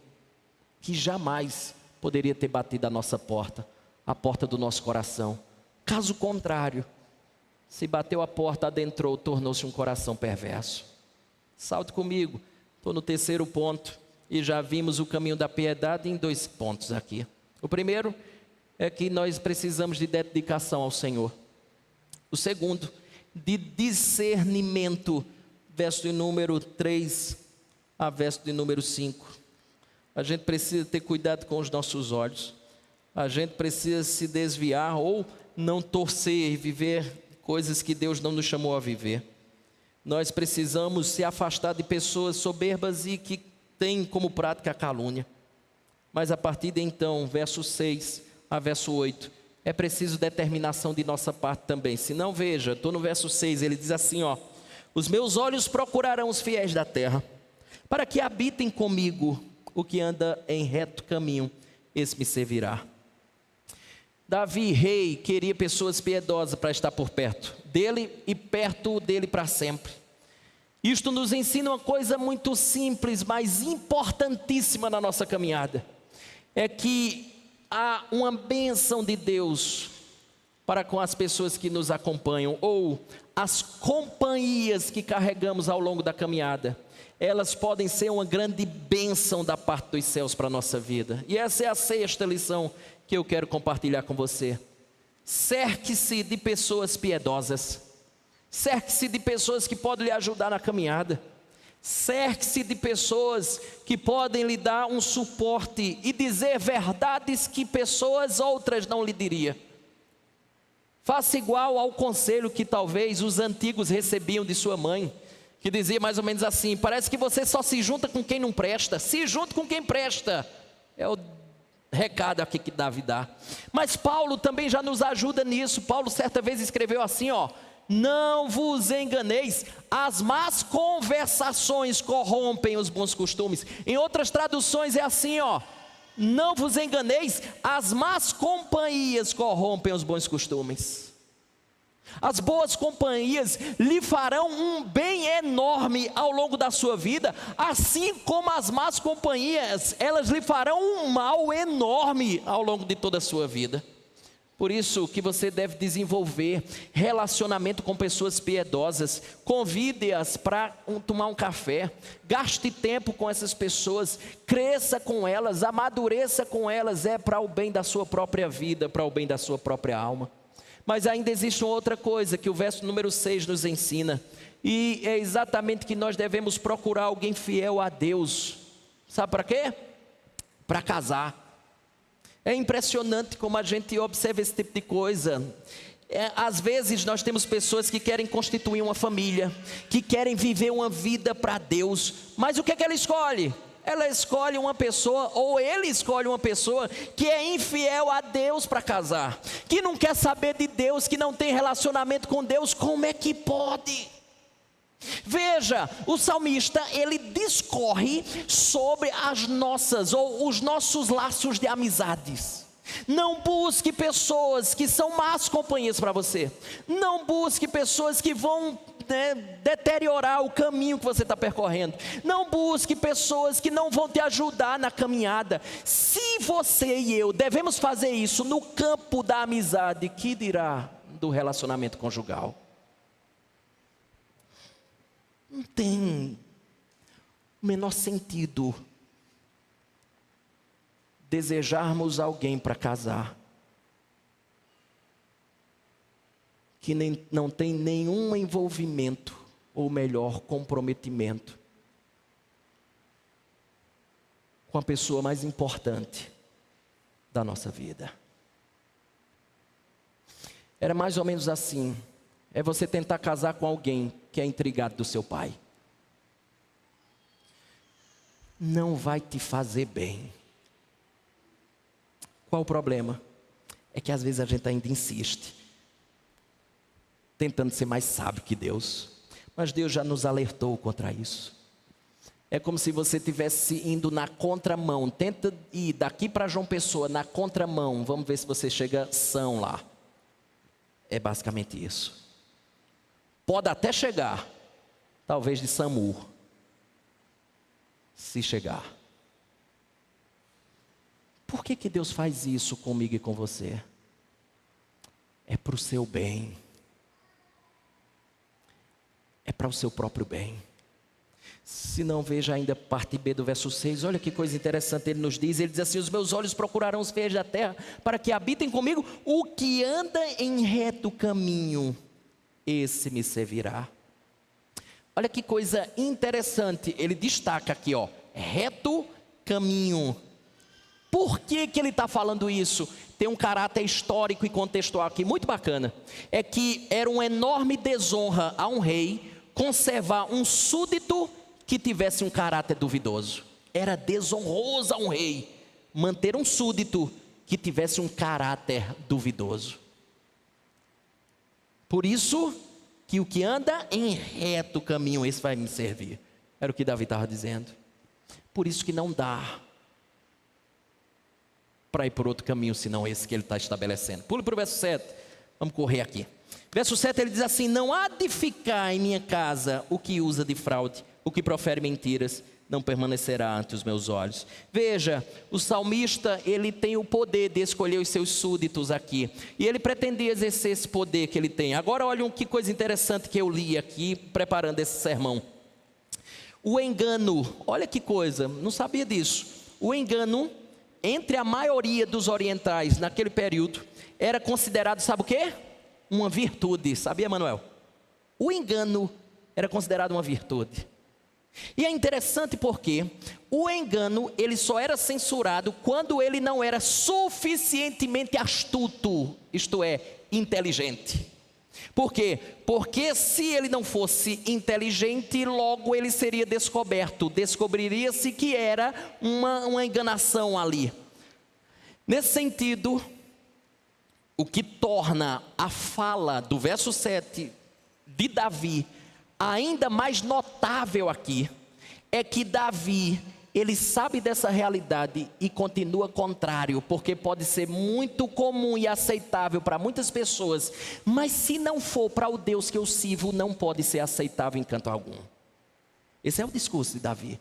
Speaker 1: que jamais poderia ter batido a nossa porta, a porta do nosso coração. Caso contrário, se bateu a porta, adentrou, tornou-se um coração perverso. Salte comigo, estou no terceiro ponto, e já vimos o caminho da piedade em 2 pontos aqui. O primeiro é que nós precisamos de dedicação ao Senhor. O segundo, de discernimento verso de número 3 a verso de número 5. A gente precisa ter cuidado com os nossos olhos. A gente precisa se desviar ou não torcer e viver coisas que Deus não nos chamou a viver. Nós precisamos se afastar de pessoas soberbas e que têm como prática a calúnia. Mas a partir de então, verso 6 a verso 8, é preciso determinação de nossa parte também. Se não, veja, estou no verso 6, ele diz assim, os meus olhos procurarão os fiéis da terra, para que habitem comigo. O que anda em reto caminho, esse me servirá. Davi, rei, queria pessoas piedosas para estar por perto dele e perto dele para sempre. Isto nos ensina uma coisa muito simples, mas importantíssima na nossa caminhada. É que há uma bênção de Deus para com as pessoas que nos acompanham, ou as companhias que carregamos ao longo da caminhada. Elas podem ser uma grande bênção da parte dos céus para a nossa vida. E essa é a 6ª lição que eu quero compartilhar com você. Cerque-se de pessoas piedosas. Cerque-se de pessoas que podem lhe ajudar na caminhada. Cerque-se de pessoas que podem lhe dar um suporte e dizer verdades que pessoas outras não lhe diriam. Faça igual ao conselho que talvez os antigos recebiam de sua mãe, que dizia mais ou menos assim: parece que você só se junta com quem não presta. Se junta com quem presta. É o recado aqui que Davi dá. Mas Paulo também já nos ajuda nisso. Paulo certa vez escreveu assim, não vos enganeis, as más conversações corrompem os bons costumes. Em outras traduções é assim, não vos enganeis, as más companhias corrompem os bons costumes. As boas companhias lhe farão um bem enorme ao longo da sua vida, assim como as más companhias, elas lhe farão um mal enorme ao longo de toda a sua vida. Por isso que você deve desenvolver relacionamento com pessoas piedosas. Convide-as para tomar um café. Gaste tempo com essas pessoas. Cresça com elas, amadureça com elas. É para o bem da sua própria vida, para o bem da sua própria alma. Mas ainda existe uma outra coisa que o verso número 6 nos ensina. E é exatamente que nós devemos procurar alguém fiel a Deus. Sabe para quê? Para casar. É impressionante como a gente observa esse tipo de coisa. Às vezes nós temos pessoas que querem constituir uma família, que querem viver uma vida para Deus. Mas o que é que ela escolhe? Ela escolhe uma pessoa, ou ele escolhe uma pessoa que é infiel a Deus para casar, que não quer saber de Deus, que não tem relacionamento com Deus. Como é que pode? Veja, o salmista, ele discorre sobre as nossas, ou os nossos laços de amizades. Não busque pessoas que são más companhias para você. Não busque pessoas que vão deteriorar o caminho que você está percorrendo. Não busque pessoas que não vão te ajudar na caminhada. Se você e eu devemos fazer isso no campo da amizade, que dirá do relacionamento conjugal? Não tem o menor sentido desejarmos alguém para casar que não tem nenhum envolvimento, ou melhor, comprometimento com a pessoa mais importante da nossa vida. Era mais ou menos assim. É você tentar casar com alguém que é intrigado do seu pai. Não vai te fazer bem. Qual o problema? É que às vezes a gente ainda insiste, tentando ser mais sábio que Deus. Mas Deus já nos alertou contra isso. É como se você estivesse indo na contramão. Tenta ir daqui para João Pessoa, na contramão. Vamos ver se você chega são lá. É basicamente isso. Pode até chegar, talvez de SAMU, se chegar. Por que Deus faz isso comigo e com você? É para o seu bem. É para o seu próprio bem. Se não, veja ainda parte B do verso 6, olha que coisa interessante, ele diz assim: os meus olhos procurarão os fiéis da terra, para que habitem comigo. O que anda em reto caminho, esse me servirá. Olha que coisa interessante, ele destaca aqui, ó, reto caminho. Por que ele está falando isso? Tem um caráter histórico e contextual aqui muito bacana. É que era uma enorme desonra a um rei conservar um súdito que tivesse um caráter duvidoso. Era desonroso a um rei manter um súdito que tivesse um caráter duvidoso. Por isso que o que anda em reto caminho, esse vai me servir. Era o que Davi estava dizendo. Por isso que não dá para ir por outro caminho, senão esse que ele está estabelecendo. Pule para o verso 7, vamos correr aqui. Verso 7 ele diz assim: não há de ficar em minha casa o que usa de fraude, o que profere mentiras, não permanecerá ante os meus olhos. Veja, o salmista, ele tem o poder de escolher os seus súditos aqui, e ele pretendia exercer esse poder que ele tem. Agora olhem que coisa interessante que eu li aqui, preparando esse sermão. O engano, olha que coisa, não sabia disso. O engano, entre a maioria dos orientais naquele período, era considerado, sabe o quê? Uma virtude, sabia, Manuel? O engano era considerado uma virtude. E é interessante porque o engano, ele só era censurado quando ele não era suficientemente astuto, isto é, inteligente. Por quê? Porque se ele não fosse inteligente, logo ele seria descoberto, descobriria-se que era uma enganação ali. Nesse sentido, o que torna a fala do verso 7 de Davi ainda mais notável aqui, é que Davi, ele sabe dessa realidade e continua contrário, porque pode ser muito comum e aceitável para muitas pessoas, mas se não for para o Deus que eu sirvo, não pode ser aceitável em canto algum. Esse é o discurso de Davi.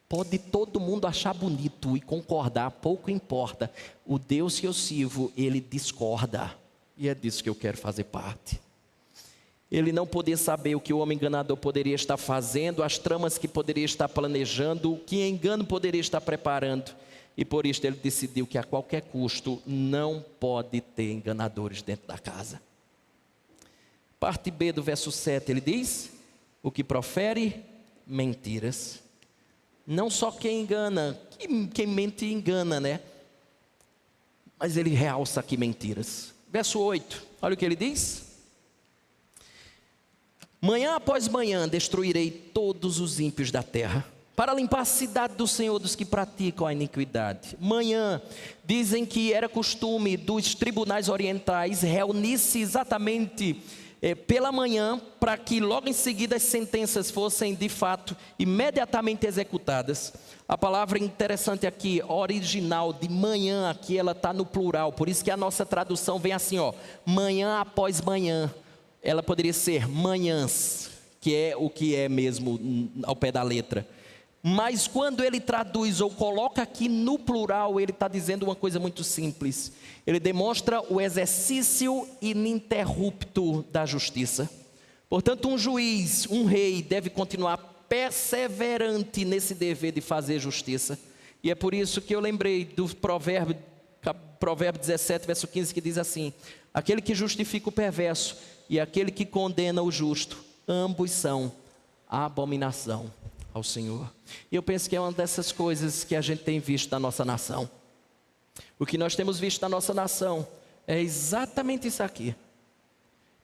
Speaker 1: Pode todo mundo achar bonito e concordar, pouco importa. O Deus que eu sirvo, ele discorda, e é disso que eu quero fazer parte. Ele não podia saber o que o homem enganador poderia estar fazendo, as tramas que poderia estar planejando, o que engano poderia estar preparando. E por isso ele decidiu que a qualquer custo não pode ter enganadores dentro da casa. Parte B do verso 7, ele diz: o que profere mentiras. Não só quem engana, quem mente engana, né? Mas ele realça aqui mentiras. Verso 8, olha o que ele diz: manhã após manhã destruirei todos os ímpios da terra, para limpar a cidade do Senhor dos que praticam a iniquidade. Manhã, dizem que era costume dos tribunais orientais reunir-se exatamente pela manhã, para que logo em seguida as sentenças fossem de fato imediatamente executadas. A palavra interessante aqui, original de manhã, aqui ela está no plural, por isso que a nossa tradução vem assim, ó, manhã após manhã. Ela poderia ser manhãs, que é o que é mesmo ao pé da letra. Mas quando ele traduz ou coloca aqui no plural, ele está dizendo uma coisa muito simples. Ele demonstra o exercício ininterrupto da justiça. Portanto, um juiz, um rei, deve continuar perseverante nesse dever de fazer justiça. E é por isso que eu lembrei do provérbio 17, verso 15, que diz assim: aquele que justifica o perverso e aquele que condena o justo, ambos são abominação ao Senhor. E eu penso que é uma dessas coisas que a gente tem visto na nossa nação. O que nós temos visto na nossa nação é exatamente isso aqui.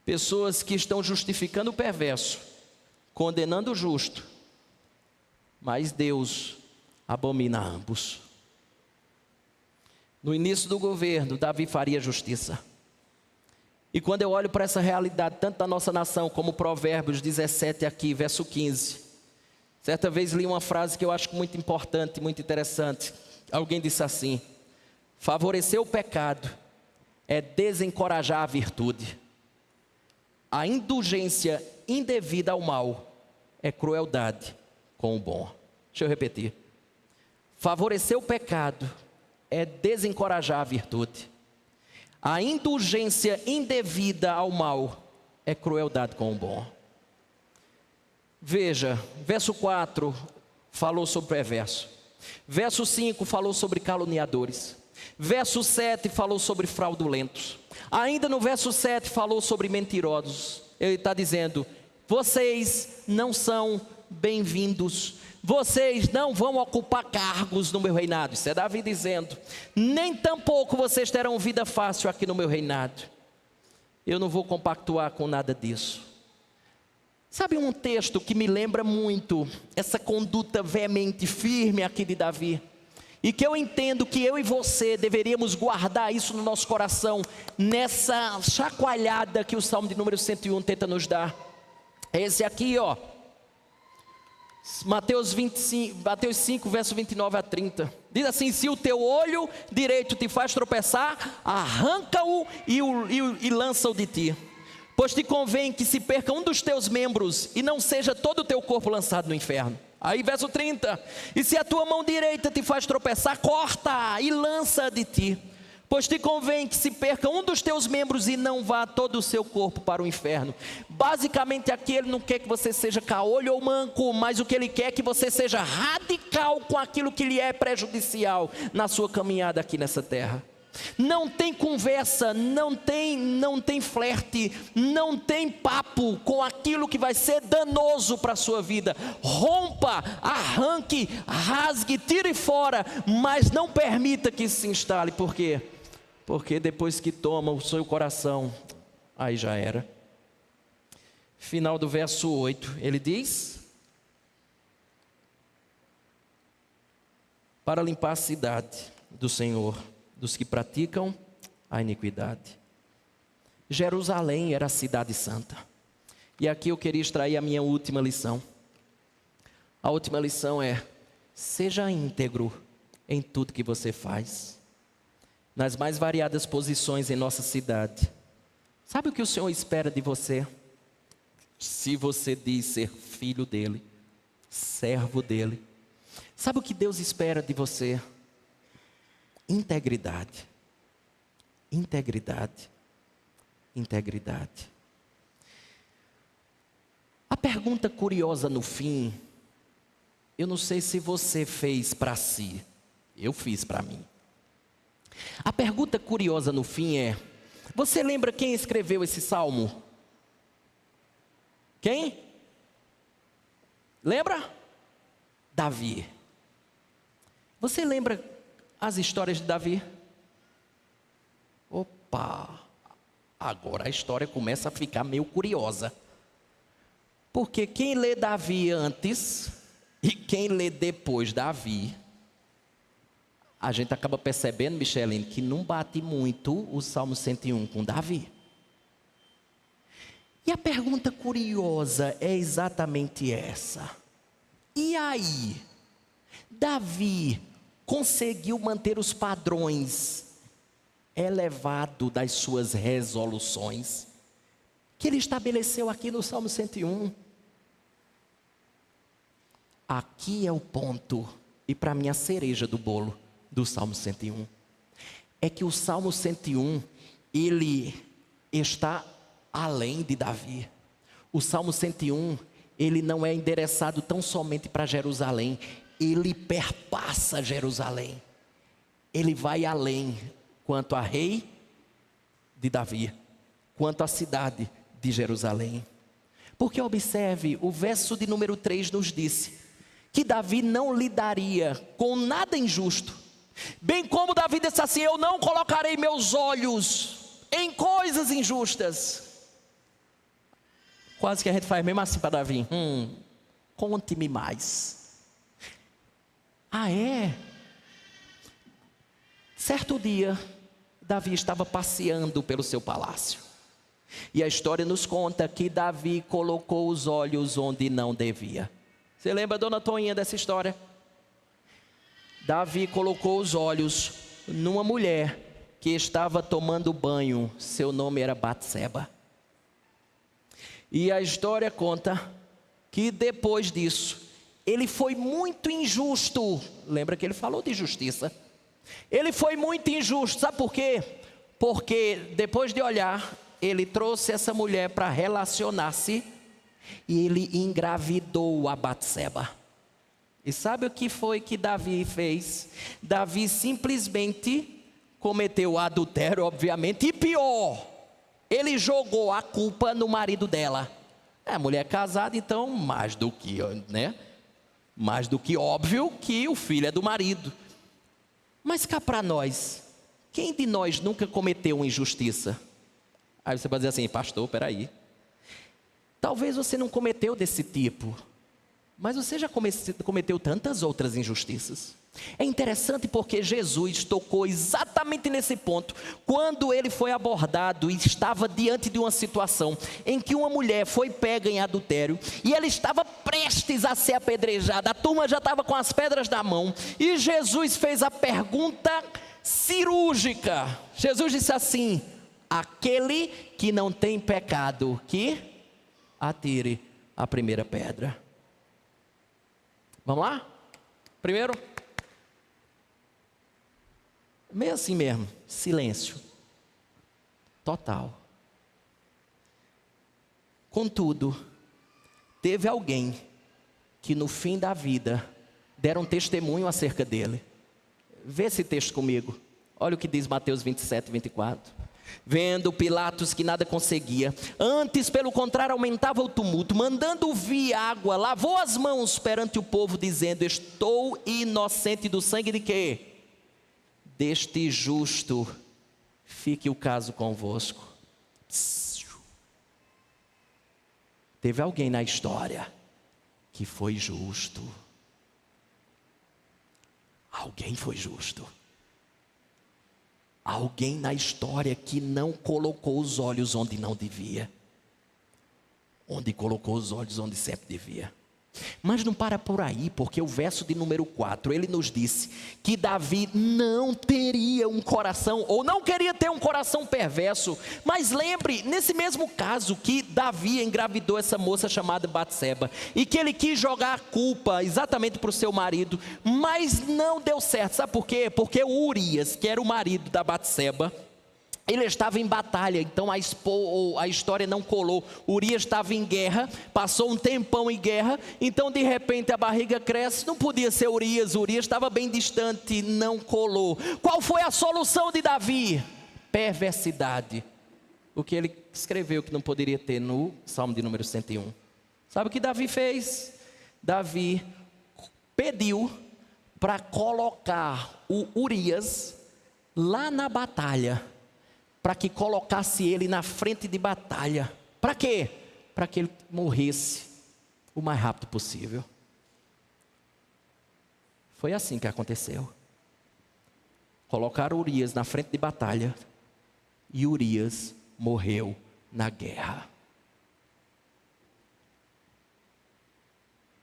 Speaker 1: Pessoas que estão justificando o perverso, condenando o justo, mas Deus abomina ambos. No início do governo, Davi faria justiça. E quando eu olho para essa realidade, tanto da nossa nação, como Provérbios 17 aqui, verso 15. Certa vez li uma frase que eu acho muito importante, muito interessante. Alguém disse assim: favorecer o pecado é desencorajar a virtude. A indulgência indevida ao mal é crueldade com o bom. Deixa eu repetir. Favorecer o pecado é desencorajar a virtude. A indulgência indevida ao mal é crueldade com o bom. Veja, verso 4 falou sobre perverso. Verso 5 falou sobre caluniadores. Verso 7 falou sobre fraudulentos. Ainda no verso 7 falou sobre mentirosos. Ele está dizendo: vocês não são bem-vindos. Vocês não vão ocupar cargos no meu reinado. Isso é Davi dizendo. Nem tampouco vocês terão vida fácil aqui no meu reinado. Eu não vou compactuar com nada disso. Sabe um texto que me lembra muito essa conduta veemente, firme aqui de Davi? E que eu entendo que eu e você deveríamos guardar isso no nosso coração, nessa chacoalhada que o Salmo de número 101 tenta nos dar. É esse aqui, ó. Mateus 5, verso 29 a 30. Diz assim: se o teu olho direito te faz tropeçar, arranca-o e lança-o de ti. Pois te convém que se perca um dos teus membros e não seja todo o teu corpo lançado no inferno. Aí verso 30, e se a tua mão direita te faz tropeçar, corta e lança de ti. Pois te convém que se perca um dos teus membros e não vá todo o seu corpo para o inferno. Basicamente aqui ele não quer que você seja caolho ou manco, mas o que ele quer é que você seja radical com aquilo que lhe é prejudicial na sua caminhada aqui nessa terra. Não tem conversa, não tem flerte, não tem papo com aquilo que vai ser danoso para a sua vida. Rompa, arranque, rasgue, tire fora, mas não permita que isso se instale. Por quê? Porque depois que toma o seu coração, aí já era. Final do verso 8, ele diz: para limpar a cidade do Senhor dos que praticam a iniquidade. Jerusalém era a cidade santa. E aqui eu queria extrair a minha última lição. A última lição é: seja íntegro em tudo que você faz, nas mais variadas posições em nossa cidade. Sabe o que o Senhor espera de você? Se você diz ser filho dele, servo dele, sabe o que Deus espera de você? Integridade, integridade, integridade. A pergunta curiosa no fim, eu não sei se você fez para si, eu fiz para mim. A pergunta curiosa no fim é: você lembra quem escreveu esse salmo? Quem? Lembra? Davi. Você lembra as histórias de Davi? Opa, agora a história começa a ficar meio curiosa. Porque quem lê Davi antes e quem lê depois Davi, a gente acaba percebendo, Micheline, que não bate muito o Salmo 101 com Davi. E a pergunta curiosa é exatamente essa: e aí, Davi conseguiu manter os padrões elevados das suas resoluções que ele estabeleceu aqui no Salmo 101. Aqui é o ponto, e para mim a cereja do bolo do Salmo 101. É que o Salmo 101, ele está além de Davi. O Salmo 101, ele não é endereçado tão somente para Jerusalém, ele perpassa Jerusalém. Ele vai além quanto a rei de Davi, quanto à cidade de Jerusalém. Porque observe, o verso de número 3 nos disse que Davi não lidaria com nada injusto. Bem como Davi disse assim: eu não colocarei meus olhos em coisas injustas. Quase que a gente faz mesmo assim para Davi: conte-me mais. Ah, é? Certo dia, Davi estava passeando pelo seu palácio. E a história nos conta que Davi colocou os olhos onde não devia. Você lembra, dona Toinha, dessa história? Davi colocou os olhos numa mulher que estava tomando banho. Seu nome era Batseba. E a história conta que depois disso, ele foi muito injusto. Lembra que ele falou de justiça? Ele foi muito injusto, sabe por quê? Porque depois de olhar, ele trouxe essa mulher para relacionar-se e ele engravidou a Batseba. E sabe o que foi que Davi fez? Davi simplesmente cometeu adultério, obviamente, e pior, ele jogou a culpa no marido dela.
Speaker 2: É, mulher casada, então mais do que, né? Mais do que óbvio que o filho é do marido. Mas cá para nós, quem de nós nunca cometeu uma injustiça? Aí você vai dizer assim, pastor, peraí. Talvez você não cometeu desse tipo, mas você já cometeu tantas outras injustiças. É interessante porque Jesus tocou exatamente nesse ponto, quando ele foi abordado e estava diante de uma situação em que uma mulher foi pega em adultério e ela estava prestes a ser apedrejada, a turma já estava com as pedras na mão, e Jesus fez a pergunta cirúrgica. Jesus disse assim: aquele que não tem pecado, que atire a primeira pedra. Vamos lá? Primeiro, meio assim mesmo, silêncio total. Contudo, teve alguém que no fim da vida deram testemunho acerca dele. Vê esse texto comigo. Olha o que diz Mateus 27, 24. Vendo Pilatos que nada conseguia, antes pelo contrário aumentava o tumulto, mandando vir água, lavou as mãos perante o povo, dizendo: estou inocente do sangue de quê? Deste justo, fique o caso convosco. Teve alguém na história que foi justo. Alguém foi justo. Alguém na história que não colocou os olhos onde não devia. Onde colocou os olhos onde sempre devia. Mas não para por aí, porque o verso de número 4, ele nos disse que Davi não teria um coração, ou não queria ter um coração perverso. Mas lembre, nesse mesmo caso, que Davi engravidou essa moça chamada Batseba, e que ele quis jogar a culpa exatamente para o seu marido, mas não deu certo. Sabe por quê? Porque o Urias, que era o marido da Batseba, ele estava em batalha, então a história não colou. Urias estava em guerra, passou um tempão em guerra, então de repente a barriga cresce, não podia ser Urias estava bem distante, não colou. Qual foi a solução de Davi? Perversidade. O que ele escreveu que não poderia ter no Salmo de número 101. Sabe o que Davi fez? Davi pediu para colocar o Urias lá na batalha, para que colocasse ele na frente de batalha. Para quê? Para que ele morresse o mais rápido possível. Foi assim que aconteceu. Colocaram Urias na frente de batalha e Urias morreu na guerra.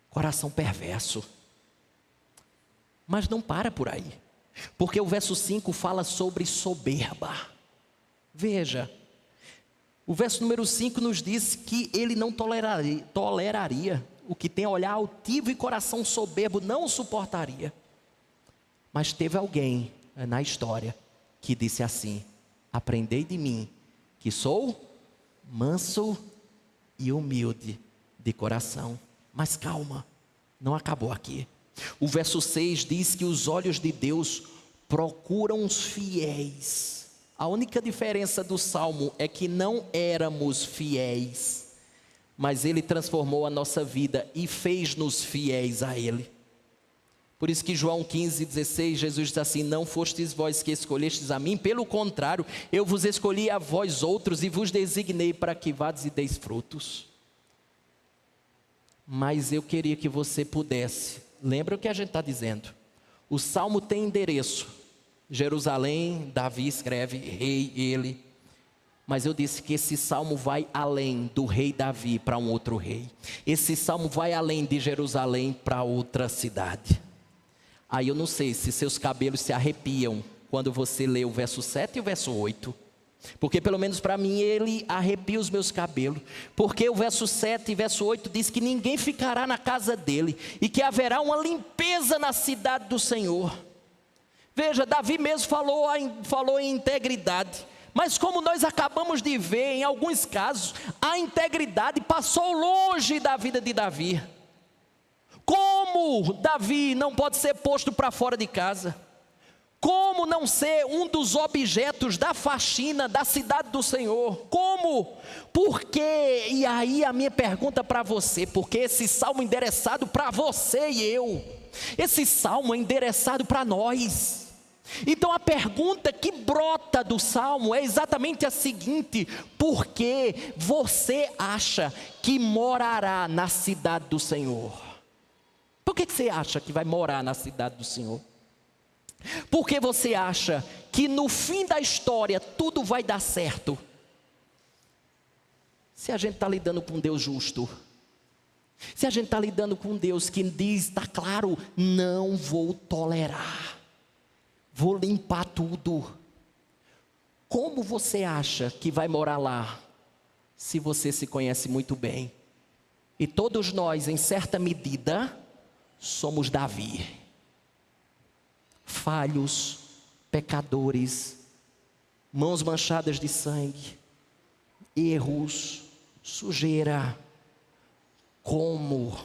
Speaker 2: Coração perverso. Mas não para por aí, porque o verso 5 fala sobre soberba. Veja, o verso número 5 nos diz que ele não toleraria o que tem olhar altivo e coração soberbo, não o suportaria. Mas teve alguém na história que disse assim: aprendei de mim, que sou manso e humilde de coração. Mas calma, não acabou aqui. O verso 6 diz que os olhos de Deus procuram os fiéis. A única diferença do Salmo é que não éramos fiéis, mas Ele transformou a nossa vida e fez-nos fiéis a Ele. Por isso que João 15:16, Jesus diz assim: não fostes vós que escolhestes a mim, pelo contrário, eu vos escolhi a vós outros e vos designei para que vades e deis frutos. Mas eu queria que você pudesse, lembra o que a gente está dizendo? O Salmo tem endereço. Jerusalém, Davi escreve, rei ele. Mas eu disse que esse salmo vai além do rei Davi para um outro rei. Esse salmo vai além de Jerusalém para outra cidade. Aí eu não sei se seus cabelos se arrepiam quando você lê o verso 7 e o verso 8. Porque pelo menos para mim ele arrepia os meus cabelos. Porque o verso 7 e verso 8 diz que ninguém ficará na casa dele e que haverá uma limpeza na cidade do Senhor. Veja, Davi mesmo falou em integridade, mas como nós acabamos de ver, em alguns casos, a integridade passou longe da vida de Davi. Como Davi não pode ser posto para fora de casa? Como não ser um dos objetos da faxina da cidade do Senhor? Como? Por quê? E aí a minha pergunta para você, porque esse salmo é endereçado para você e eu. Esse salmo é endereçado para nós. Então a pergunta que brota do salmo é exatamente a seguinte: por que você acha que morará na cidade do Senhor? Por que você acha que vai morar na cidade do Senhor? Por que você acha que no fim da história tudo vai dar certo? Se a gente está lidando com um Deus justo, se a gente está lidando com um Deus que diz, está claro, não vou tolerar, vou limpar tudo. Como você acha que vai morar lá, se você se conhece muito bem? E todos nós, em certa medida, somos Davi. Falhos, pecadores, mãos manchadas de sangue, erros, sujeira. Como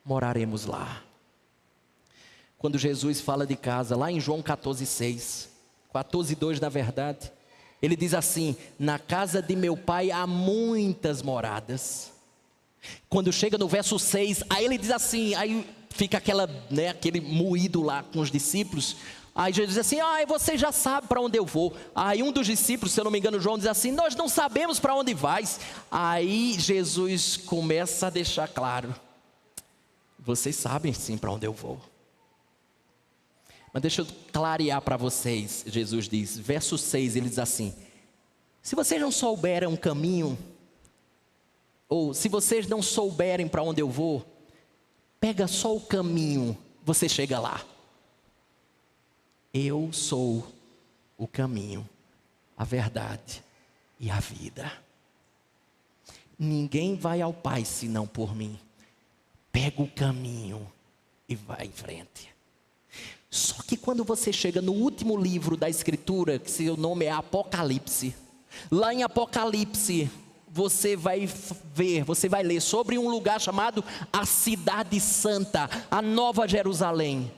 Speaker 2: moraremos lá? Quando Jesus fala de casa, lá em João 14,6, 14,2 na verdade, ele diz assim: na casa de meu pai há muitas moradas. Quando chega no verso 6, aí ele diz assim, aí fica aquele moído lá com os discípulos. Aí Jesus diz assim: você já sabe para onde eu vou. Aí um dos discípulos, se eu não me engano João, diz assim: nós não sabemos para onde vais. Aí Jesus começa a deixar claro: vocês sabem sim para onde eu vou. Mas deixa eu clarear para vocês. Jesus diz, verso 6, ele diz assim: se vocês não souberem um caminho, ou se vocês não souberem para onde eu vou, pega só o caminho, você chega lá. Eu sou o caminho, a verdade e a vida. Ninguém vai ao Pai senão por mim. Pega o caminho e vai em frente. Só que quando você chega no último livro da Escritura, que seu nome é Apocalipse, lá em Apocalipse, você vai ler sobre um lugar chamado a Cidade Santa, a Nova Jerusalém.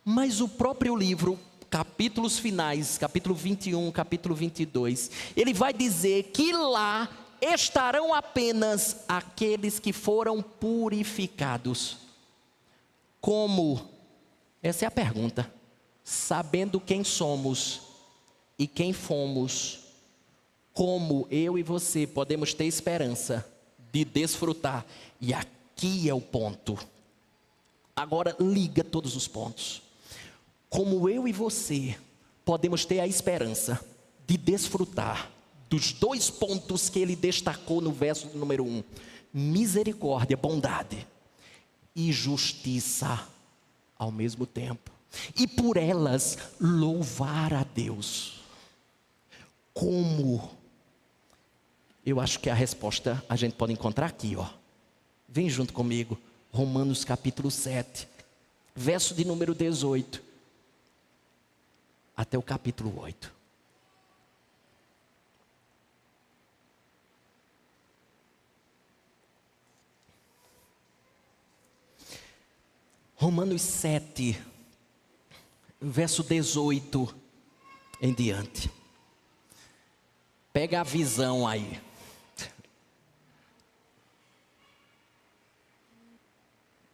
Speaker 2: Mas o próprio livro, capítulos finais, capítulo 21, capítulo 22, ele vai dizer que lá estarão apenas aqueles que foram purificados. Como? Essa é a pergunta. Sabendo quem somos e quem fomos, como eu e você podemos ter esperança de desfrutar? E aqui é o ponto. Agora liga todos os pontos. Como eu e você podemos ter a esperança de desfrutar dos dois pontos que ele destacou no verso número 1: misericórdia, bondade e justiça ao mesmo tempo, e por elas louvar a Deus. Como? Eu acho que a resposta a gente pode encontrar aqui, ó. Vem junto comigo, Romanos capítulo 7, verso de número 18, até o capítulo 8. Romanos 7, verso 18 em diante. Pega a visão aí.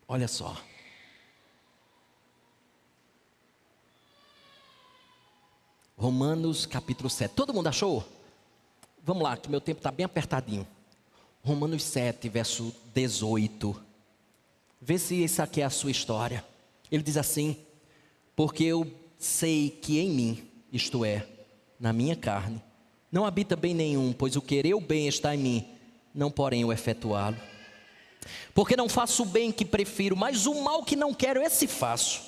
Speaker 2: Olha só. Romanos capítulo 7. Todo mundo achou? Vamos lá, que meu tempo está bem apertadinho. Romanos 7, verso 18. Vê se essa aqui é a sua história. Ele diz assim: porque eu sei que em mim, isto é, na minha carne, não habita bem nenhum, pois o querer o bem está em mim, não porém o efetuá-lo. Porque não faço o bem que prefiro, mas o mal que não quero, esse faço.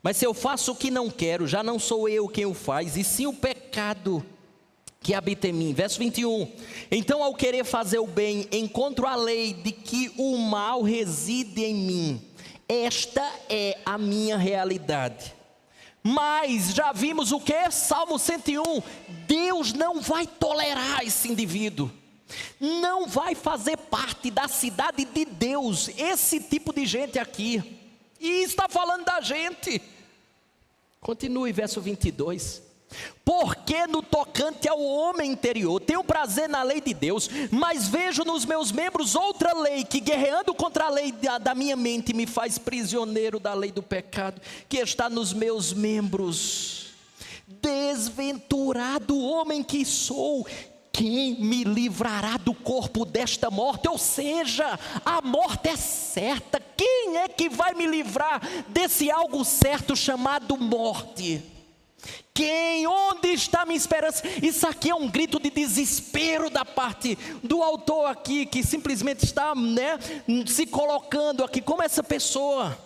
Speaker 2: Mas se eu faço o que não quero, já não sou eu quem o faz, e sim o pecado que habita em mim. Verso 21. Então, ao querer fazer o bem, encontro a lei de que o mal reside em mim. Esta é a minha realidade. Mas já vimos o que? Salmo 101. Deus não vai tolerar esse indivíduo. Não vai fazer parte da cidade de Deus esse tipo de gente aqui. E está falando da gente. Continue, verso 22. Porque no tocante ao homem interior, tenho prazer na lei de Deus, mas vejo nos meus membros outra lei, que guerreando contra a lei da minha mente, me faz prisioneiro da lei do pecado, que está nos meus membros. Desventurado homem que sou, quem me livrará do corpo desta morte? Ou seja, a morte é certa. Quem é que vai me livrar desse algo certo chamado morte? Quem? Onde está a minha esperança? Isso aqui é um grito de desespero da parte do autor aqui, que simplesmente está, se colocando aqui como essa pessoa.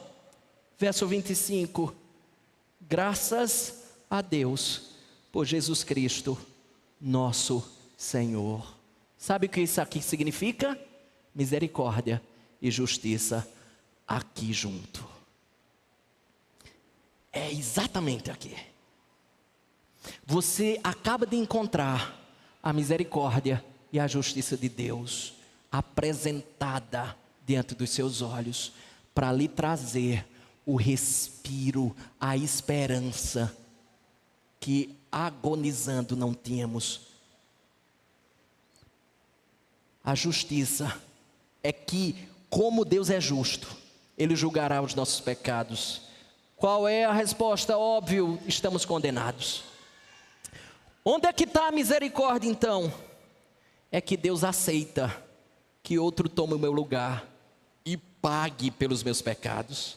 Speaker 2: Verso 25. Graças a Deus por Jesus Cristo, nosso Senhor. Sabe o que isso aqui significa? Misericórdia e justiça aqui junto. É exatamente aqui. Você acaba de encontrar a misericórdia e a justiça de Deus apresentada diante dos seus olhos, para lhe trazer o respiro, a esperança que agonizando não tínhamos. A justiça é que, como Deus é justo, Ele julgará os nossos pecados. Qual é a resposta? Óbvio, estamos condenados. Onde é que está a misericórdia então? É que Deus aceita que outro tome o meu lugar e pague pelos meus pecados.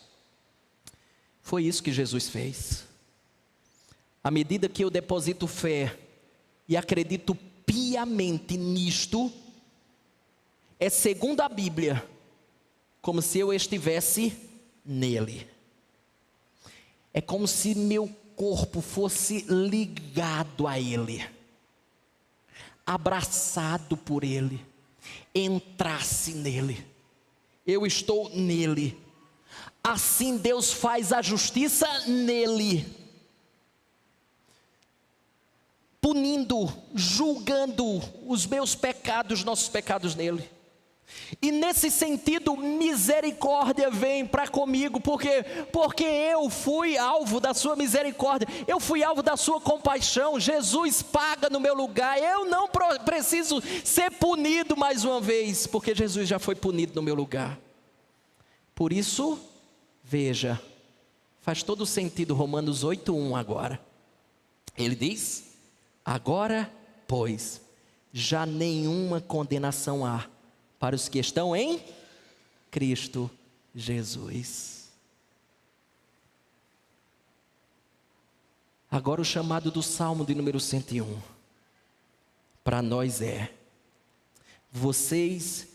Speaker 2: Foi isso que Jesus fez. À medida que eu deposito fé e acredito piamente nisto, é segundo a Bíblia, como se eu estivesse nele. É como se meu corpo fosse ligado a Ele, abraçado por Ele, entrasse nele. Eu estou nele. Assim Deus faz a justiça nele, punindo, julgando os meus pecados, nossos pecados nele. E nesse sentido, misericórdia vem para comigo, porque eu fui alvo da sua misericórdia, eu fui alvo da sua compaixão. Jesus paga no meu lugar, eu não preciso ser punido mais uma vez, porque Jesus já foi punido no meu lugar. Por isso, veja, faz todo sentido Romanos 8:1 agora. Ele diz: agora, pois, já nenhuma condenação há para os que estão em Cristo Jesus. Agora o chamado do Salmo de número 101, para nós é: vocês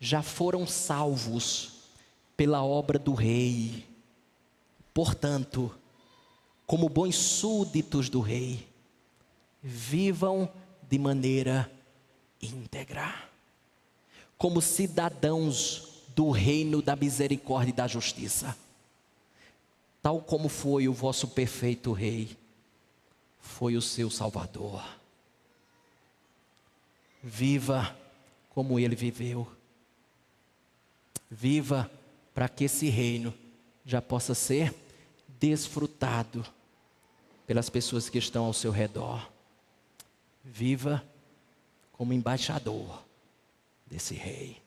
Speaker 2: já foram salvos pela obra do Rei. Portanto, como bons súditos do Rei, vivam de maneira íntegra, como cidadãos do reino da misericórdia e da justiça, tal como foi o vosso perfeito Rei, foi o seu Salvador. Viva como Ele viveu. Viva para que esse reino já possa ser desfrutado pelas pessoas que estão ao seu redor. Viva como embaixador desse Rei.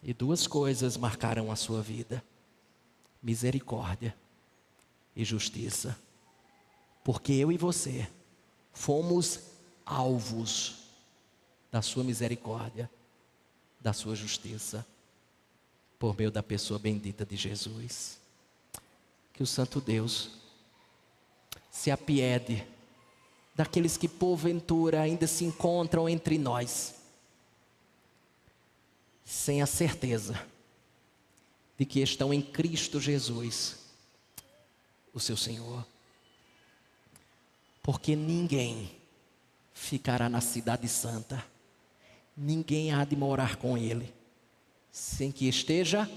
Speaker 2: E duas coisas marcaram a sua vida: misericórdia e justiça. Porque eu e você fomos alvos da sua misericórdia, da sua justiça, por meio da pessoa bendita de Jesus. Que o Santo Deus se apiede daqueles que porventura ainda se encontram entre nós, sem a certeza de que estão em Cristo Jesus, o seu Senhor. Porque ninguém ficará na cidade santa, ninguém há de morar com Ele, sem que esteja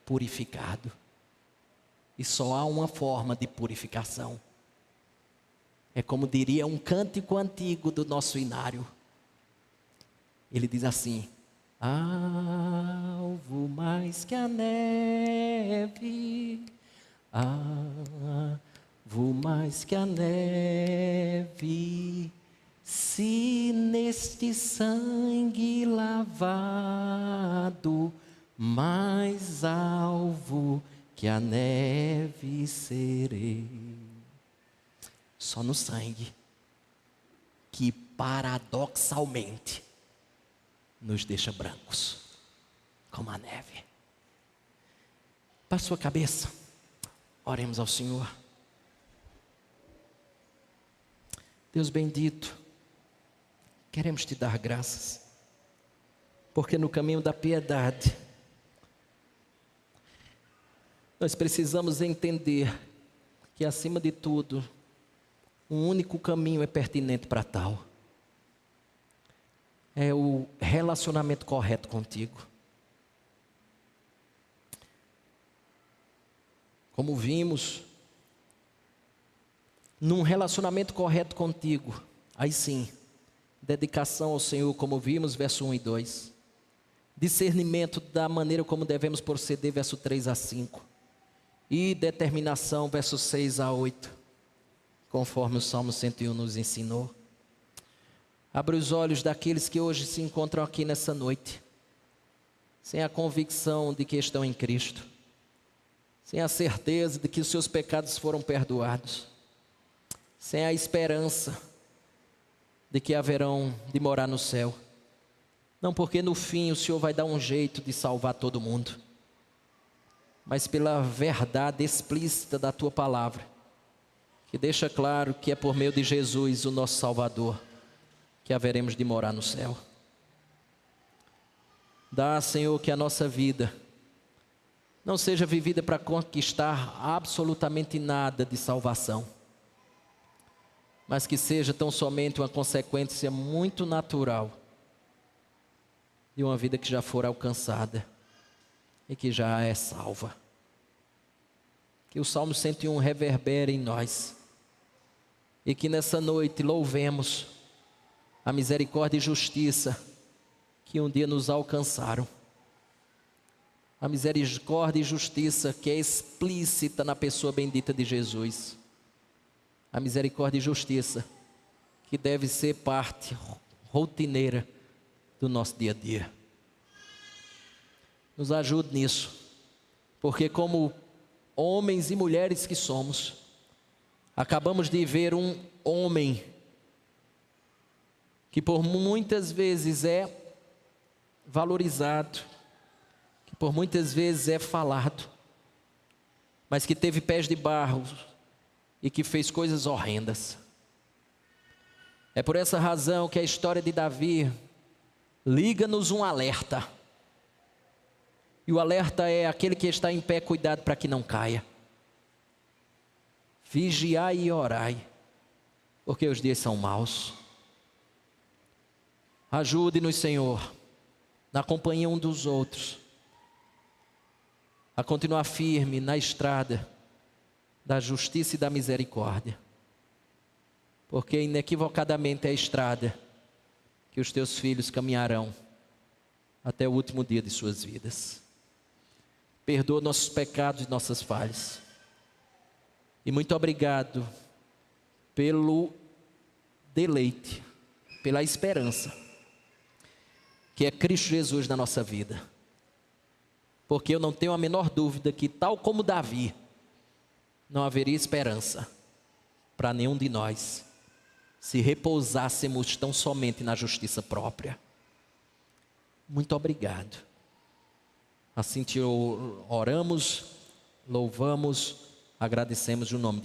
Speaker 2: purificado. E só há uma forma de purificação. É como diria um cântico antigo do nosso inário. Ele diz assim: alvo mais que a neve, alvo mais que a neve, se neste sangue lavado, mais alvo que a neve serei. Só no sangue, que paradoxalmente nos deixa brancos, como a neve. Para sua cabeça, oremos ao Senhor. Deus bendito, queremos te dar graças, porque no caminho da piedade, nós precisamos entender que, acima de tudo, um único caminho é pertinente para tal. É o relacionamento correto contigo. Como vimos, num relacionamento correto contigo, aí sim, dedicação ao Senhor, como vimos, verso 1 e 2. Discernimento da maneira como devemos proceder, verso 3 a 5. E determinação, versos 6 a 8, conforme o Salmo 101 nos ensinou. Abre os olhos daqueles que hoje se encontram aqui nessa noite, sem a convicção de que estão em Cristo, sem a certeza de que os seus pecados foram perdoados, sem a esperança de que haverão de morar no céu. Não porque no fim o Senhor vai dar um jeito de salvar todo mundo, mas pela verdade explícita da Tua palavra, que deixa claro que é por meio de Jesus, o nosso Salvador, que haveremos de morar no céu. Dá, Senhor, que a nossa vida não seja vivida para conquistar absolutamente nada de salvação, mas que seja tão somente uma consequência muito natural de uma vida que já for alcançada e que já é salva. Que o Salmo 101 reverbere em nós e que nessa noite louvemos a misericórdia e justiça que um dia nos alcançaram. A misericórdia e justiça que é explícita na pessoa bendita de Jesus. A misericórdia e justiça que deve ser parte rotineira do nosso dia a dia. Nos ajude nisso, porque como homens e mulheres que somos, acabamos de ver um homem que por muitas vezes é valorizado, que por muitas vezes é falado, mas que teve pés de barro e que fez coisas horrendas. É por essa razão que a história de Davi liga-nos um alerta. E o alerta é: aquele que está em pé, cuidado para que não caia. Vigiai e orai, porque os dias são maus. Ajude-nos, Senhor, na companhia um dos outros, a continuar firme na estrada da justiça e da misericórdia, porque inequivocadamente é a estrada que os teus filhos caminharão até o último dia de suas vidas. Perdoa nossos pecados e nossas falhas. E muito obrigado pelo deleite, pela esperança, que é Cristo Jesus na nossa vida. Porque eu não tenho a menor dúvida que, tal como Davi, não haveria esperança para nenhum de nós se repousássemos tão somente na justiça própria. Muito obrigado. Assim te oramos, louvamos, agradecemos o nome